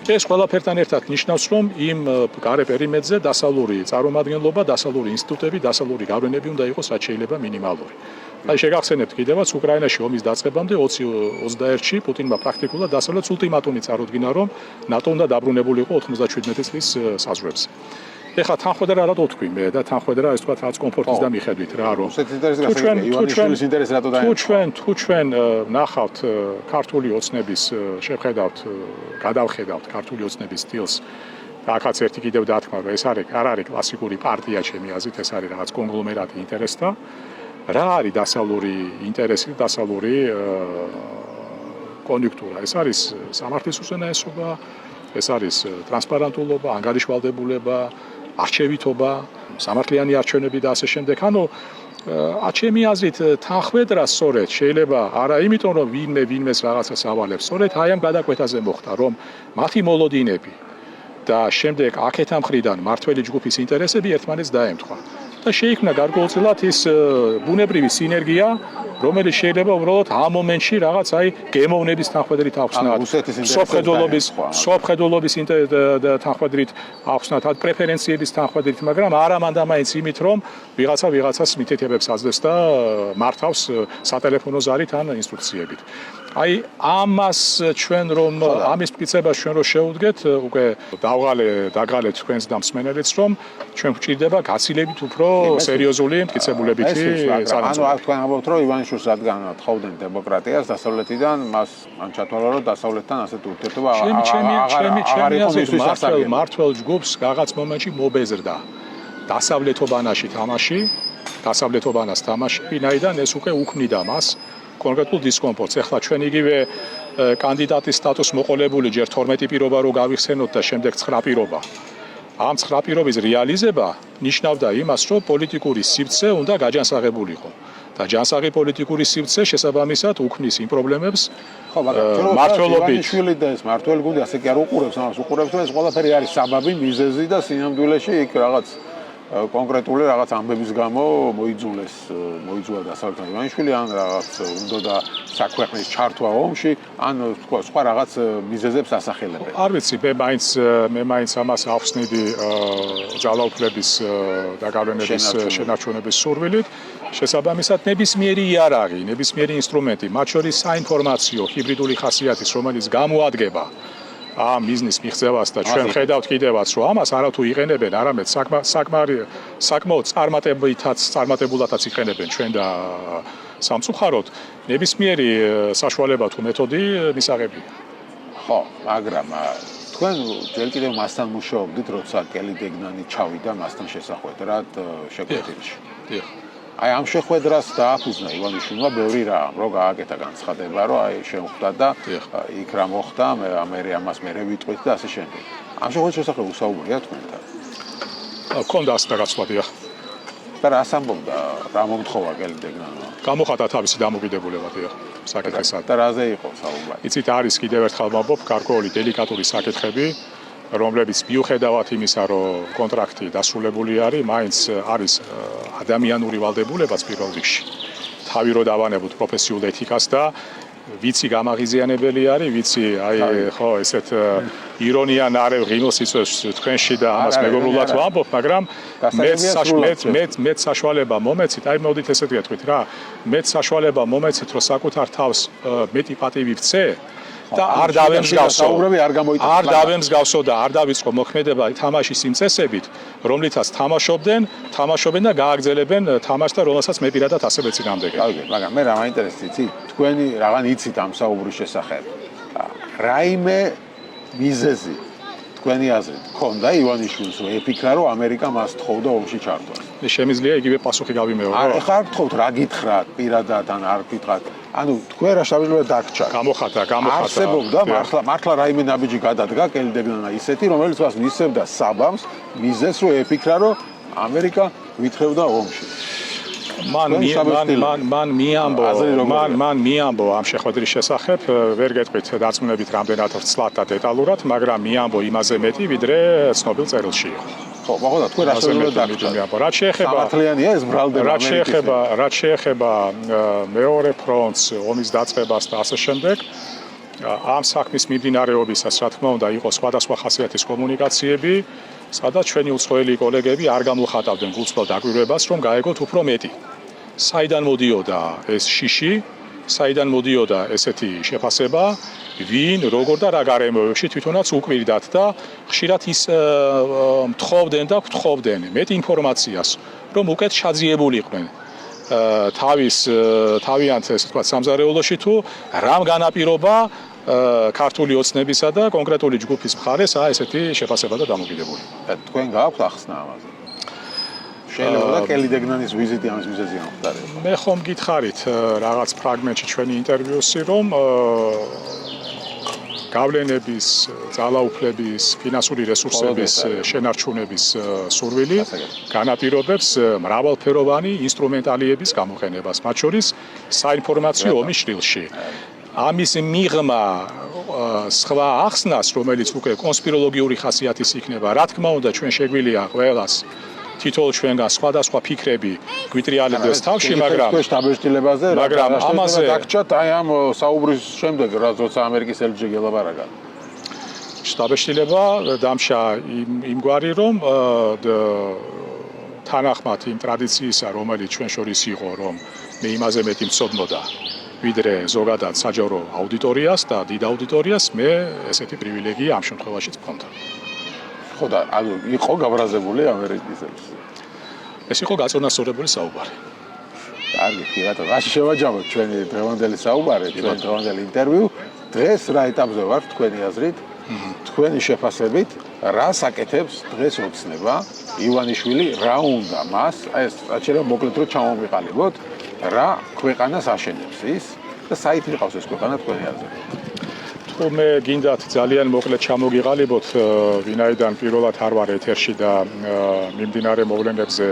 ეს ყველაფერთან ერთად ნიშნავს, რომ იმ გარე პერიმეტრზე დასავლური წარმომადგენლობა, დასავლური ინსტიტუტები, დასავლური გავლენები უნდა იყოს რაც შეიძლება მინიმალური. აი შეგახსენებთ კიდევაც უკრაინაში ომის დაწყებამდე 2021-ში პუტინმა პრაქტიკულად დასავლეთს ულტიმატუმი წარუდგინა, რომ ნატო უნდა დაბრუნებულიყო 97 წლის საზღვრებზე. ეხლა თანხმდარა რატო თქვი მე და თანხმდარა ეს თქვა რაც კომფორტის და მიხედვით რა რომ თუ ჩვენ ნახავთ ქართული ოცნების შეხედავთ გადავხედავთ ქართული ოცნების სტილს და აქაც ერთი კიდევ დათქმა რომ ეს არ არის კლასიკური პარტია ჩემი აზრით ეს არის რაღაც კონგლომერატი ინტერესთა რა არის დასავლური ინტერესი დასავლური კონიუნქტურა ეს არის სამართლის უზენაესობა ეს არის ტრანსპარენტულობა ანგარიშვალდებულება არჩევითობა, სამართლიანი არჩევნები და ასე შემდეგ. ანუ ჩემი აზრით თანხმედრა სწორედ შეიძლება არა იმიტომ რომ ვინმეს რაღაცას ავალებს, სწორედ აი ამ გადაკვეთაზე მოხდა, რომ მათი მოლოდინები და შემდეგ აქეთა მხრიდან მართველი ჯგუფის ინტერესები ერთმანეთს დაემთხვა. და შეიქმნა გარკვეულწილად ის ბუნებრივი სინერგია, რომელიც შეიძლება უბრალოდ ამ მომენტში რაღაც აი გემოვნების თანხმედრით ახსნათ, სოფხედულობის თანხმედრით ახსნათ, პრეფერენციების თანხმედრით, მაგრამ არა მანდამაინც იმით, რომ ვიღაცას მითითებებს აძლევს და მართავს სატელეფონო ზარით ან ინსტრუქციებით. აი ამას ჩვენ რომ ამის მტკიცებას ჩვენ რო შევუდგეთ, უკვე დაგალეთ თქვენს და მსმენელებს, რომ ჩვენ გვჭირდება გაცილებით უფრო სერიოზული მტკიცებულებითი წარუმატებლობა. ანუ აქ თქვენ ამბობთ, რომ ივანიშვილს რადგან თხოვდნენ დემოკრატიას დასავლეთიდან, მას მან ჩათვალა, რომ დასავლეთთან ასეთი ურთიერთობა აღარ იყო მისთვის სასარგებლო. მართლ ჯგუფს რაღაც მომენტში მობეზრდა დასავლეთობანაში თამაში, დასავლეთობანას თამაში, ვინაიდან ეს უკვე უქმნიდა მას კონკრეტულ დისკომფორტს. ეხლა ჩვენ იგივე კანდიდატის სტატუსს მოყოლებული ჯერ 12 პირობა რო გავიხსენოთ და შემდეგ 9 პირობა. ამ 9 პირობის რეალიზება ნიშნავდა იმას, რომ პოლიტიკური სივრცე უნდა გაჯანსაღებულიყო. და ჯანსაღი პოლიტიკური სივრცე შესაბამისად უქმნის იმ პრობლემებს მართლობით. შვილი და ეს მართველი გუნდი ასე კი არ უყურებს, ამას უყურებს, რომ ეს ყველაფერი არის საბაბი, მიზეზი და სინამდვილეში იქ რაღაც კონკრეტული რაღაც ამბების გამო მოიძულა დასავლეთთან ივანიშვილი ან რაღაც უნდა საქვეყნის ჩართვა ომში ან სხვა რაღაც მიზეზებს ასახელებენ. არ ვიცი, მე მაინც ამას ავხსნიდი ძალაუფლების და გავლენების შენარჩუნების სურვილით. შესაბამისად ნებისმიერი იარაღი, ნებისმიერი ინსტრუმენტი, მათ შორის საინფორმაციო ჰიბრიდული ხასიათის, რომელიც გამოადგება ამ ბიზნეს მიღწევას და ჩვენ ხედავთ კიდევაც რომ ამას არათუ იყენებენ, არამედ საკმაოდ წარმატებულათაც იყენებენ ჩვენ და სამწუხაროდ ნებისმიერი საშუალება თუ მეთოდი მისაღებია. ხო, მაგრამ თქვენ ჯერ კიდევ მასთან მუშაობდით, როცა კელი დეგნანი ჩავიდა მასთან შესახვედრად შეკვეთილში. დიახ. აი ამ შეხვედრას დააფუძნა ივანიშვილმა ბევრი რამ, რო გააკეთა განცხადება, რომ აი შეხვდა და იქ რა მოხდა, მე ამას ვიტყვით და ასე შემდეგ. ამ შეხვედრის შესახებ უსაუბრია თქვენთან. ქონდა ასე რაღაცა დიახ. და რას ამბობდა, რა მომთხოვა კელი დეგნანმა? გამოხატა თავისი დამოკიდებულება დიახ, საკითხესად. და რაზე იყო საუბარი? იცით, არის კიდევ ერთხელ ვამბობ, გარკვეული დელიკატური საკითხები, რომლებიც მიუხედავად იმისა, რომ კონტრაქტი დასრულებული არის, მაინც არის ადამიანური ვალდებულებაც პირველ რიგში. თავი რო დავანებოთ პროფესიულ ეთიკას და ვიცი გამაღიზიანებელი არის, ვიცი აი ხო ესეთ ირონიან არის ღიმილს იწვევს თქვენში და ამას მეგობრულად ვამბობ, მაგრამ მეც საშუალება მომეცით, აი მოდით ესეთ გეტყვით რა, მეც საშუალება მომეცით, რომ საკუთარ თავს მეტი პატივი ვცე და არ დავემსგავსო და არ დავიწყო მოქმედება თამაშის იმ წესებით, რომლითაც თამაშობენ და გააგრძელებენ თამაშს და რომელსაც მე პირადად ასევე წინამდეგე. მაგრამ მე რა მაინტერესებს იცი, თქვენი რაღაც იცით ამ საუბრის შესახებ. რაიმე მიზეზი თქვენი აზრით ქონდა ივანიშვილს, რომ ეფიქრა, რომ ამერიკა მას თხოვდა ომში ჩართვას. შემიძლია იგივე პასუხი გავიმეორო. ხარ გთხოვთ რა გითხრათ პირადად ან არ გითხრათ. ანუ თქვენ რა შეიძლება დაგჭა. გამოხატა. არსებობდა მართლა რაიმე ნაბიჯი გადადგა კელდეგნანა ისეთი, რომელიც მას მისცემდა საბამს მიზეზს, რომ ეფიქრა, რომ ამერიკა ვითხრევდა ომში. მან მიამბო ამ შეხვედრის შესახებ, ვერ გეტყვით დარწმუნებით რამდენად ვრცლად და დეტალურად, მაგრამ მიამბო იმაზე მეტი, ვიდრე ცნობილ წერილში იყო. ხო, მაგრამ თქვენ რა შეიძლება მიამბო. რაც შეეხება სამართლიანია ეს ბრალდება რაც შეეხება მეორე ფრონტს, ომის დაწყებას და ასე შემდეგ, ამ საქმის მიმდინარეობისას, რა თქმა უნდა, იყო სხვადასხვა ხასიათის კომუნიკაციები, სადაც ჩვენი უცხოელი კოლეგები არ გამოხატავდნენ გულწრფელ დაკვირვებას, რომ გაეგოთ უფრო მეტი. საიდან მოდიოდა ეს შიში, საიდან მოდიოდა ესეთი შეფასება, ვინ, როგორ და რა გარემოებში თვითონაც უკვირდათ და ხშირად ის მთხოვდნენ და გვთხოვდნენ მეტ ინფორმაციას, რომ უკეთ შაძიებულიყვნენ თავიანთ ესე ვთქვათ სამზარეულოში თუ რამ განაპირობა ქართული ოცნებისა და კონკრეტული ჯგუფის მხარეს ესეთი შეფასება და დამოკიდებული. თქვენ გააქვთ ახსნა ამაზე? შეიძლება კელიდეგნანის ვიზიტი ამის მიზეზი გამხდარიყო. მე ხომ გითხარით რაღაც ფრაგმენტში ჩვენი ინტერვიუსი, რომ გავლენების, ძალაუფლების, ფინანსური რესურსების შენარჩუნების სურვილი განაპირობებს მრავალფეროვანი ინსტრუმენტალიების გამოყენებას, მათ შორის საინფორმაციო ომის შრილში. ამის მიღმა სხვა ახსნას, რომელიც უკვე კონსპიროლოგიური ხასიათის იქნება, რა თქმა უნდა, ჩვენ შეგვიძლია ყველას თითოეულ ჩვენგან სხვადასხვა ფიქრები გვიტრიალებდეს თავში, მაგრამ ამაზე დაგჭათ აი ამ საუბრის შემდეგ, როცა ამერიკის ელჩი გელაპარაკა. შტაბ-შტილება დამშა იმგვარი, რომ თანახმად იმ ტრადიციისა, რომელიც ჩვენ შორის იყო, რომ მე იმაზე მეტი მცოდნოდა ვიდრე ზოგადად საჯარო აუდიტორიას და დიდ აუდიტორიას, მე ესეთი პრივილეგია ამ შემთხვევაშიც მქონდა. ხო და ანუ იყო გაბრაზებული ამერიკის ელჩი. ეს იყო გაწონასწორებული საუბარი. კარგი, კი ბატონო, რაში შევაჯამოთ ჩვენი დღევანდელი საუბარი, ჩვენი დღევანდელი ინტერვიუ. დღეს რა ეტაპზე ვართ თქვენი აზრით? თქვენი შეფასებით, რას აკეთებს დღეს ოცნება? ივანიშვილი რა უნდა მას, ეს შეიძლება მოკლედ რომ ჩამომიყალიბოთ, რა ქვეყანას აშენებს ის და საით მიყავს ეს ქვეყანა თქვენი აზრით? თუ მე გინდათ ძალიან მოკლედ ჩამოგიყალიბოთ, ვინაიდან პირველად არ ვარ ეთერში და მიმდინარე მოვლენებზე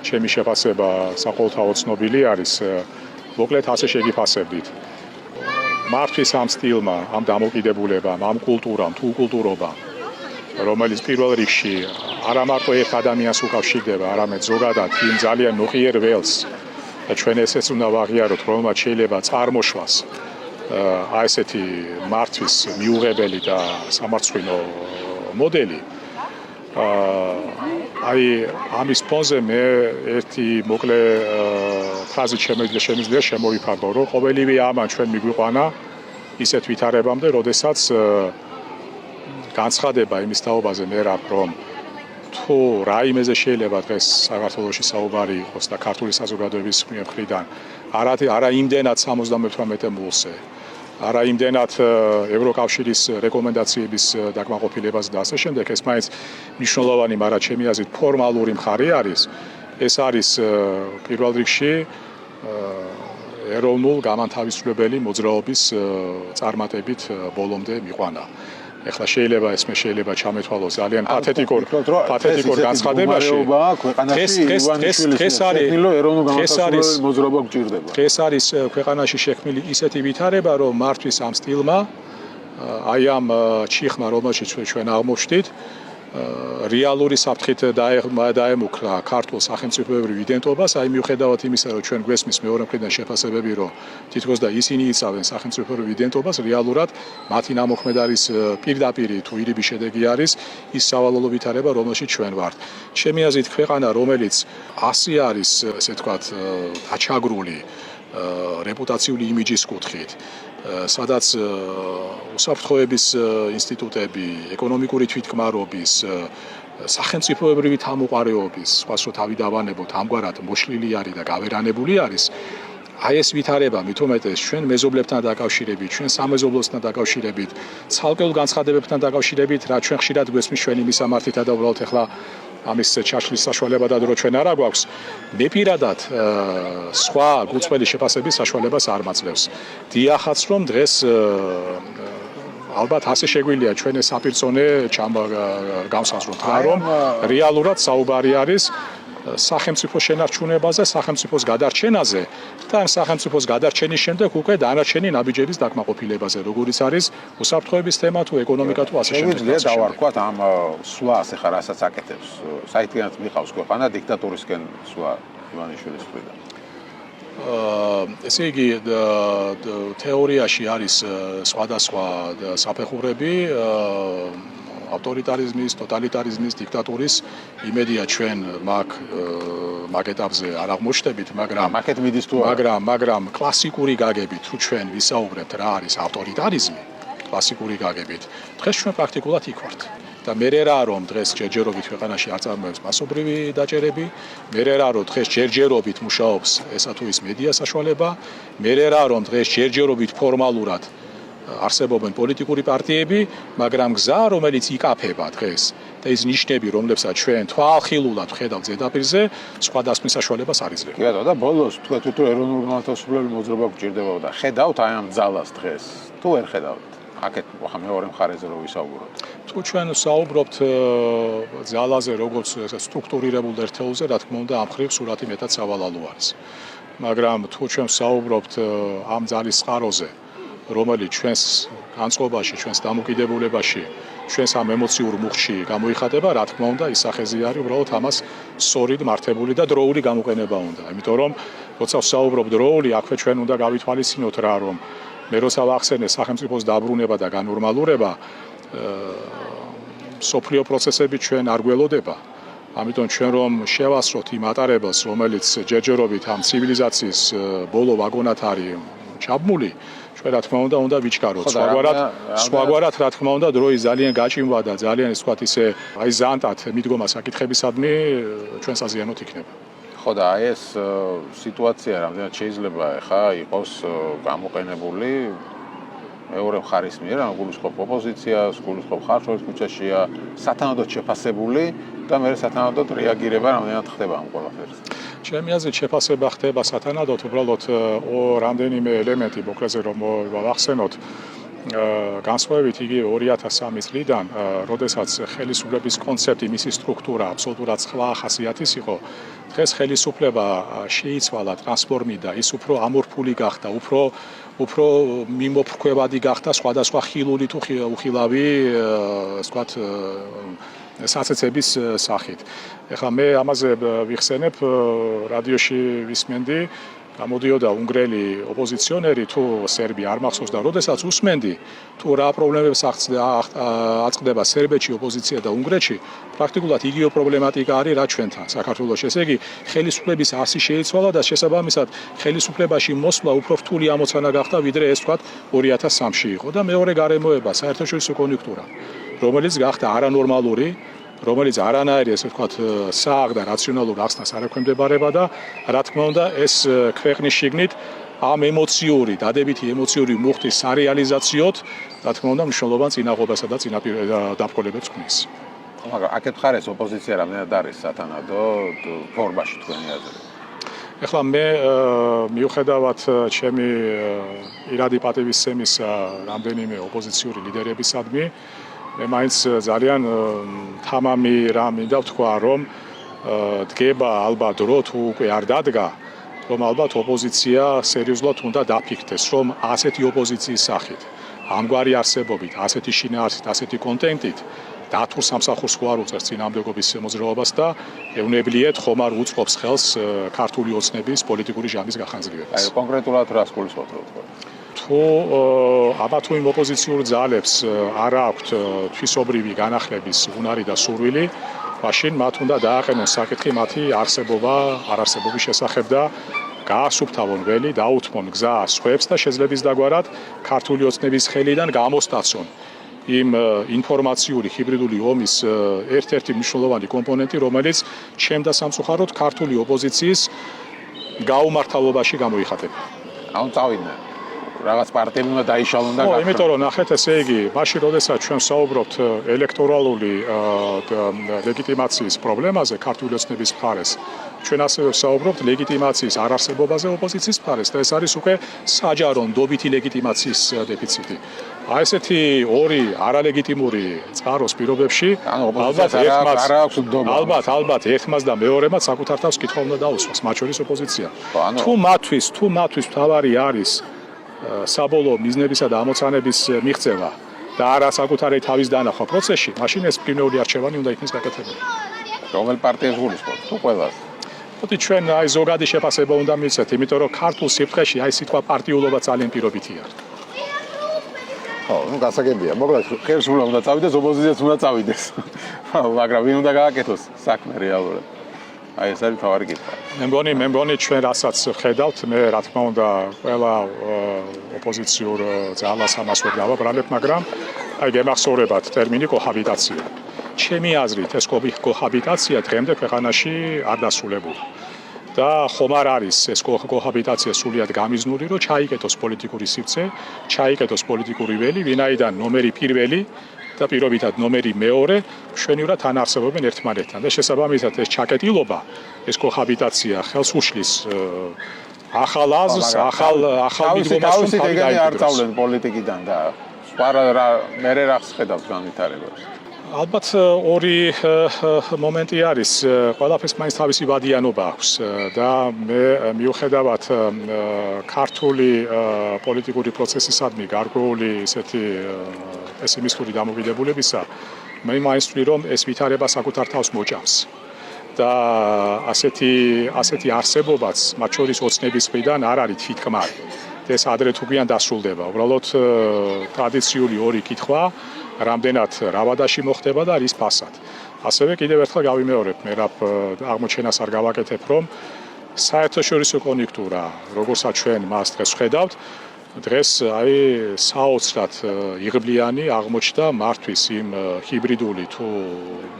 ჩემი შეფასება საყოველთაო ცნობილი არის, მოკლედ ასე შეგიფასებდით. მართვის ამ სტილმა, ამ დამოკიდებულებამ, ამ კულტურამ, თუ კულტურობამ, რომელიც პირველ რიგში არა მარტო ერთ ადამიანს უკავშირდება, არამედ ზოგადად იმ ძალიან მოყიერ ველს და ჩვენ ესეც უნდა ვაღიაროთ, რომელმაც შეიძლება წარმოშვას ესეთი მართვის მიუღებელი და სამარცხვინო მოდელი. აი ამის ფონზე მე ერთი მოკლე ფრაზით შემიძლია შემოვიფარგო, რომ ყოველივე ამან ჩვენ მიგვიყვანა ისეთ ვითარებამდე, როდესაც განცხადება იმის თაობაზე მე რა რომ თუ რაიმეზე შეიძლება დღეს საქართველოში საუბარი იყოს და ქართული საზოგადოების მხრიდან არა იმდენად 78 მულზე, არა იმდენად ევროკავშირის რეკომენდაციების დაკმაყოფილებას და ასე შემდეგ, ეს მაინც მნიშვნელოვანი, მაგრამ ჩემი აზრით ფორმალური მხარე არის. ეს არის პირველ რიგში ეროვნულ გამანთავისუფლებელი მოძრაობის წარმატებით ბოლომდე მიყვანა. ეხლა შეიძლება ჩამეთვალოს ძალიან პათეტიკურ განცხადებაში. დღეს არის ქვეყანაში შექმნილი ისეთი ვითარება, რომ მართვის ამ სტილმა, აი ამ ჩიხმა, რომელშიც ჩვენ აღმოჩნდით, რეალური საფრთხით დაემუქრა ქართულ სახელმწიფოებრივ იდენტობას, აი მიუხედავად იმისა, რომ ჩვენ გვესმის მეორე მხრიდან შეფასებები, რომ თითქოს და ისინი იცავენ სახელმწიფოებრივ იდენტობას, რეალურად მათი ნამოქმედ არის პირდაპირ თუ ირიბი შედეგი არის ის სავალალო ვითარება, რომელშიც ჩვენ ვართ. ჩემი აზრით, ქვეყანა, რომელიც ასე არის, ესე ვთქვათ, დაჩაგრული რეპუტაციული იმიჯის კუთხით, სადაც უსაფრთხოების ინსტიტუტები, ეკონომიკური თვითკმარობის, სახელმწიფოებრივი თავმოყარეობის, სხვას რო თავი დავანებოთ, ამგვარად მოშლილი არის და გავერანებული არის. აი ეს ვითარება, მით უმეტეს ჩვენ მეზობლებთან დაკავშირებით, ჩვენ სამეზობლოსთან დაკავშირებით, ცალკეულ განცხადებებთან დაკავშირებით, რაც ჩვენ ხშირად გვესმის ჩვენი მისამართითა და უბრალოდ ახლა ამის ჩაშლის საშუალება და დრო ჩვენ არა გვაქვს. მე პირადად სხვა გულწრფელი შეფასების საშუალებას არ მაძლევს. დიახაც რომ დღეს ალბათ ასე შეგვიძლია ჩვენ ეს საპირწონე გავსაზრდოთ, რომ რეალურად საუბარი არის სახელმწიფო შენარჩუნებაზე, სახელმწიფოს გადარჩენაზე და ამ სახელმწიფოს გადარჩენის შემდეგ უკვე დანარჩენი ნაბიჯების დაკმაყოფილებაზე, როგორიც არის უსაფრთხოების თემა თუ ეკონომიკა თუ ასე შემდეგ. შეგვიძლია დავარქვათ ამ სვლას ახლა რასაც აკეთებს. საერთოდ მიყავს ქვეყანა დიქტატურისკენ სვლა ივანიშვილის მხრიდან. ესე იგი თეორიაში არის სხვადასხვა საფეხურები ავტორიტარიზმის, ტოტალიტარიზმის, დიქტატურის იმედია ჩვენ მაგ ეტაპზე არ აღმოჩნდებით, მაგეთ მიდის თუ მაგრამ კლასიკური გაგებით თუ ჩვენ ვისაუბრებთ რა არის ავტორიტარიზმი, კლასიკური გაგებით, დღეს ჩვენ პრაქტიკულად იქ ვართ. და მე რა რომ დღეს ჯერჯერობით ქვეყანაში არ წარმოებს მასობრივი დაჭერები, მე რა რომ დღეს ჯერჯერობით მუშაობს ესა თუ ის მედია საშუალება, მე რა რომ დღეს ჯერჯერობით ფორმალურად არსებობენ პოლიტიკური პარტიები, მაგრამ გზა, რომელიც იკაფება დღეს და ის ნიშნები, რომლებსაც ჩვენ თვალხილულად ვხედავთ ზედაპირზე, სხვა დასმის საშუალებას არ იძლევა. კი ბატონო, და ბოლოს თქვა თუ ეროვნული განმათავისუფლებელი მოძრაობა გჭირდებოდა. ხედავთ აი ამ ძალას დღეს. თუ ვერ ხედავთ? აქეთ ხა მეორე მხარეზე რო ვისაუბროთ. თუ ჩვენ საუბრობთ ძალაზე, როგორც სტრუქტურირებულ ერთეულზე, რა თქმა უნდა, ამ ხრივ სურათი მეტად სავალალო არის. მაგრამ თუ ჩვენ საუბრობთ ამ ძალის წყაროზე, რომელიც ჩვენს განწყობაში, ჩვენს დამოკიდებულებაში, ჩვენს ამ ემოციურ მუხტში გამოიხატება, რა თქმა უნდა, ის სახეზი არის უბრალოდ ამას სწორად მართებული და დროული გამოყენება უნდა. იმიტომ რომ როცა ვსაუბრობ დროული, აქვე ჩვენ უნდა გავითვალისწინოთ რა, რომ მე როცა ვახსენე სახელმწიფოს დაბრუნება და განორმალურება, სოფლიო პროცესები ჩვენ არ გველოდება. ამიტომ ჩვენ რომ შევასწროთ იმ ატარებელს, რომელიც ჯერჯერობით ამ ცივილიზაციის ბოლო ვაგონად არის ჩაბმული, ჩვენ რა თქმა უნდა ვიჩქაროთ. სხვაგვარად რა თქმა უნდა დროი ძალიან გაჭიმვა და ძალიან ის ვთქვათ ისე აი ზანტად მიდგომა საკითხებისადმი ჩვენ საზიანოთ იქნება. ხო და აი ეს სიტუაცია რამდენად შეიძლება ახლა იყოს გამოყენებული მეორე მხარის მიერ, ან გულისხმობ ოპოზიციას, გულისხმობ ხალხის ქუჩაშია, სათანადოდ შეფასებული და მე სათანადოდ რეაგირება რამდენად ხდება ამ ყველაფერზე. ჩემი აზრით შეფასება ხდება სათანადოდ, უბრალოდ რამდენიმე ელემენტი მოკლეზე რომ ვახსენოთ. განსხვავებით იგი 2003 წლიდან, როდესაც ხელისუფლების კონცეფტი, მისი სტრუქტურა აბსოლუტურად სხვა ხასიათის იყო, დღეს ხელისუფლება შეიცვალა, ტრანსფორმირდა, ის უფრო ამორფული გახდა, უფრო მიმოფრქვევადი გახდა სხვადასხვა ხილული თუ უხილავი, ასე ვთქვათ, საცეცების სახით. ეხლა მე ამაზე ვიხსენებ, რადიოში ვისმენდი, გამოდიოდა უნგრელი ოპოზიციონერი თუ სერბი არ მახსოვს და როდესაც უსმენდი თუ რა პრობლემებს აწყდება სერბეთში ოპოზიცია და უნგრეთში, პრაქტიკულად იგივე პრობლემატიკა არის რა ჩვენთან საქართველოში. ესე იგი, ხელისუფლების არსი შეიცვალა და შესაბამისად ხელისუფლებაში მოსვლა უფრო რთული ამოცანა გახდა, ვიდრე ეს თქვათ 2003-ში იყო და მეორე გარემოება საერთაშორისო კონიუნქტურა, რომელიც გახდა არანორმალური, რომელიც არანაირი ესე ვთქვათ სააღ და რაციონალურ ახსნას არ ექვემდებარება და რა თქმა უნდა ეს ქვეყნის შიგნით ამ ემოციური, დადებითი ემოციური მუხტის სარეალიზაციოდ, რა თქმა უნდა, მნიშვნელოვან წინაღობასა და დაბრძოლებებს ქმნის. მაგრამ აქეთ მხარეს ოპოზიცია რამდენად არის სათანადო ფორმაში თქვენი აზრით? ეხლა მე მიუხედავად ჩემი ირადი პატივისცემის რამდენიმე ოპოზიციური ლიდერებისადმი, მე მაინც ძალიან თამამი რა მინდა ვთქვა, რომ დგება ალბათ დრო თუ უკვე არ დადგა, რომ ალბათ ოპოზიცია სერიოზულად უნდა დაფიქრდეს, რომ ასეთი ოპოზიციის სახით, ამგვარი არსებობით, ასეთი შინაარსით, ასეთი კონტენტით დათურ სამსახურს ხوار უწევს წინააღმდეგობის მოძრაობას და ევნებლიეთ ხომ არ უწყობს ხელს ქართული ოცნების პოლიტიკური ჟამის გახანძრივებას. აი კონკრეტულად რას გულისხმობთ? თუ აბა თუ იმ ოპოზიციურ ძალებს არ აქვთ თვისობრივი განახლების უნარი და სურვილი, მაშინ მათ უნდა დააყენონ საკითხი მათი არარსებობის შესახებ და გაასუფთავონ ველი, დაუთმონ გზა სხვებს და შეძლების დაგვარად ქართული ოცნების ხელიდან გამოსტაცონ იმ ინფორმაციული ჰიბრიდული ომის ერთ-ერთი მნიშვნელოვანი კომპონენტი, რომელიც ჩემდა სამწუხაროდ ქართული ოპოზიციის გაუმართლობაში გამოიხატება. ანუ წავიდნენ. რაღაც პარტიები უნდა დაიშალონ და ხო, იმიტომ რომ ნახეთ, ესე იგი, მაშინ როდესაც ჩვენ საუბრობთ ელექტორალური ლეგიტიმაციის პრობლემაზე ქართული ოცნების მხარეს, ჩვენ ასევე საუბრობთ ლეგიტიმაციის არარსებობაზე ოპოზიციის მხარეს და ეს არის უკვე საჯარო ნდობითი ლეგიტიმაციის დეფიციტი. აი ესეთი ორი არალეგიტიმური წყაროს პირობებში ალბათ ერთმას და მეორემაც საკუთარ თავს კითხვა უნდა დაუსვას, მათ შორის ოპოზიცია. თუ მათთვის მთავარი არის საბოლოო მიზნებისა და ამოცანების მიღწევა და არა საკუთარი თავის დანახვა პროცესში, მაშინ ეს პირველი არჩევანი უნდა იქნეს გაკეთებული. რომელ პარტიას გულისხმობთ? თუ ყველას. მოდი ჩვენ აი ზოგადი შეფასება უნდა მივცეთ, იმიტომ რომ ქართულ სიფრთხეში აი სიტყვა პარტიულობა ძალიან პირობითია. ხო, ну გასაგებია. მოკლედ ხელშეულა უნდა წავიდეს, ოპოზიციაც უნდა წავიდეს. მაგრამ ვინ უნდა გააკეთოს საქმე რეალურად? აი ეს არის თავარი კითხვა. მე მგონი ჩვენ რასაც ხედავთ, მე რა თქმა უნდა ყველა ოპოზიციურ ძალას ამას ვერ დავაბრალებ, მაგრამ აი გემახსოვრებათ ტერმინი კოჰაბიტაცია. ჩემი აზრით ეს კოჰაბიტაცია დღემდე ქვეყანაში არ დასრულებულა. და ხომ არ არის ეს კოჰაბიტაცია სულიად გამიზნული, რომ ჩაიკეტოს პოლიტიკური სივრცე, ჩაიკეტოს პოლიტიკური ველი, ვინაიდან ნომერი პირველი და პირობითად ნომერი მეორე მშვენივრად თან არსებობენ ერთმანეთთან და შესაბამისად ეს ჩაკეტილობა, ეს კოჰაბიტაცია ხელს უშლის ახალ აზრს, ახალ მიდგომას რომ თავი დაიდგინოს. არ წავლენ პოლიტიკიდან და სხვა მე რას ხედავთ განვითარებას? ალბათ ორი მომენტი არის, ყველაფერს მაინც თავისი ვადიანობა აქვს და მე მიუხედავად ქართული პოლიტიკური პროცესისადმი გარკვეული ესეთი პესიმისტური დამოკიდებულებისა, მე მაინც ვთვლი, რომ ეს ვითარება საკუთარ თავს მოჭამს. და ასეთი არსებობაც, მათ შორის ოცნების მხრიდან არ არის თვითკმარი. ეს ადრე თუ გვიან დასრულდება. უბრალოდ ტრადიციული ორი კითხვა რამდენად რავადაში მოხდება და რის ფასად. ასევე კიდევ ერთხელ გავიმეორებ, მე რა აღმოჩენას არ გავაკეთებ, რომ საერთაშორისო კონjunქტურა, როგორცაც ჩვენ მას დღეს ვხედავთ, დღეს აი საოცრად იღბლიანი აღმოჩნდა მართვის იმ ჰიბრიდული თუ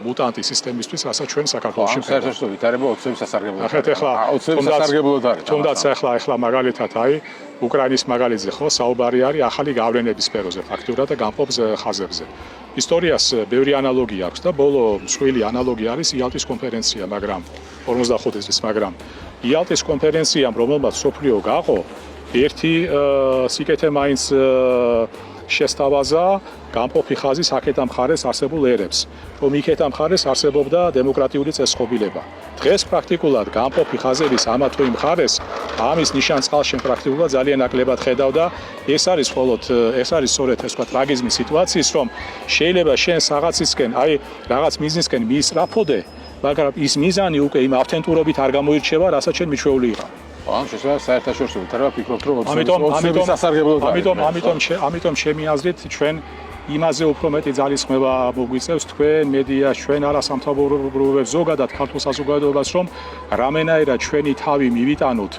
მუტანტი სისტემისთვის, რასაც ჩვენ საქართველოში ვხედავთ. საერთაშორისო ვითარება ოცნების სასარგებლოდ. ნახეთ ახლა თუნდაც ახლა მაგალითად აი უკრაინის მაგალითზე ხო საუბარი არის ახალი გავლენების სფეროზე ფაქტურად და გამყოფ ხაზებზე. ისტორიას ბევრი ანალოგია აქვს და ბოლო მსხვილი ანალოგია არის იალტის კონფერენცია, მაგრამ 45 წლის, მაგრამ იალტის კონფერენციამ, რომელმაც სოფლიო გაყო, ერთი სიკეთე მაინც შესთავაზა გამყოფი ხაზის აქეთა მხარეს არსებულ ერებს, რომ იქეთა მხარეს არსებობდა დემოკრატიული წესწყობილება. დღეს პრაქტიკულად გამყოფი ხაზების ამა თუ იმ მხარეს ამის ნიშანწყალში პრაქტიკულად ძალიან ნაკლებად ხედავ და ეს არის სწორედ ეს ვთქვათ ტრაგიზმის სიტუაციის, რომ შეიძლება შენ რაღაცისკენ, აი რაღაც მიზნისკენ მიისწრაფოდე, მაგრამ ის მიზანი უკვე იმ ავთენტურობით არ გამოირჩევა, რასაც შენ მიჩვეული იყავ. ანუ შესაძლოა საერთაშორისო ვითარება ფიქრობთ, რომ ოცნების სასარგებლოდ არის. ამიტომ ჩემი აზრით ჩვენ იმაზე უფრო მეტი ძალისხმევა მოგვიწევს თქვენ მედიას, ჩვენ არასამთავრობოებს, ზოგადად ქართულ საზოგადოებას, რომ რამენაირად ჩვენი თავი მივიტანოთ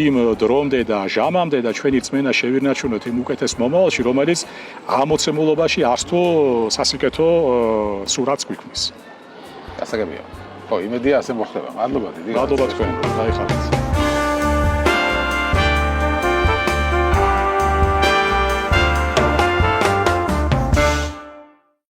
იმ დრომდე და ჟამამდე და ჩვენი რწმენა შევირნაჩუნოთ იმ უკეთეს მომავალში, რომელიც ამოცემულობაში არც თუ სასიკეთო სურათს გვიქმნის. გასაგებია. ხო, იმედია ასე მოხდება. მადლობა დიდი. მადლობა თქვენ. დაიხარეთ.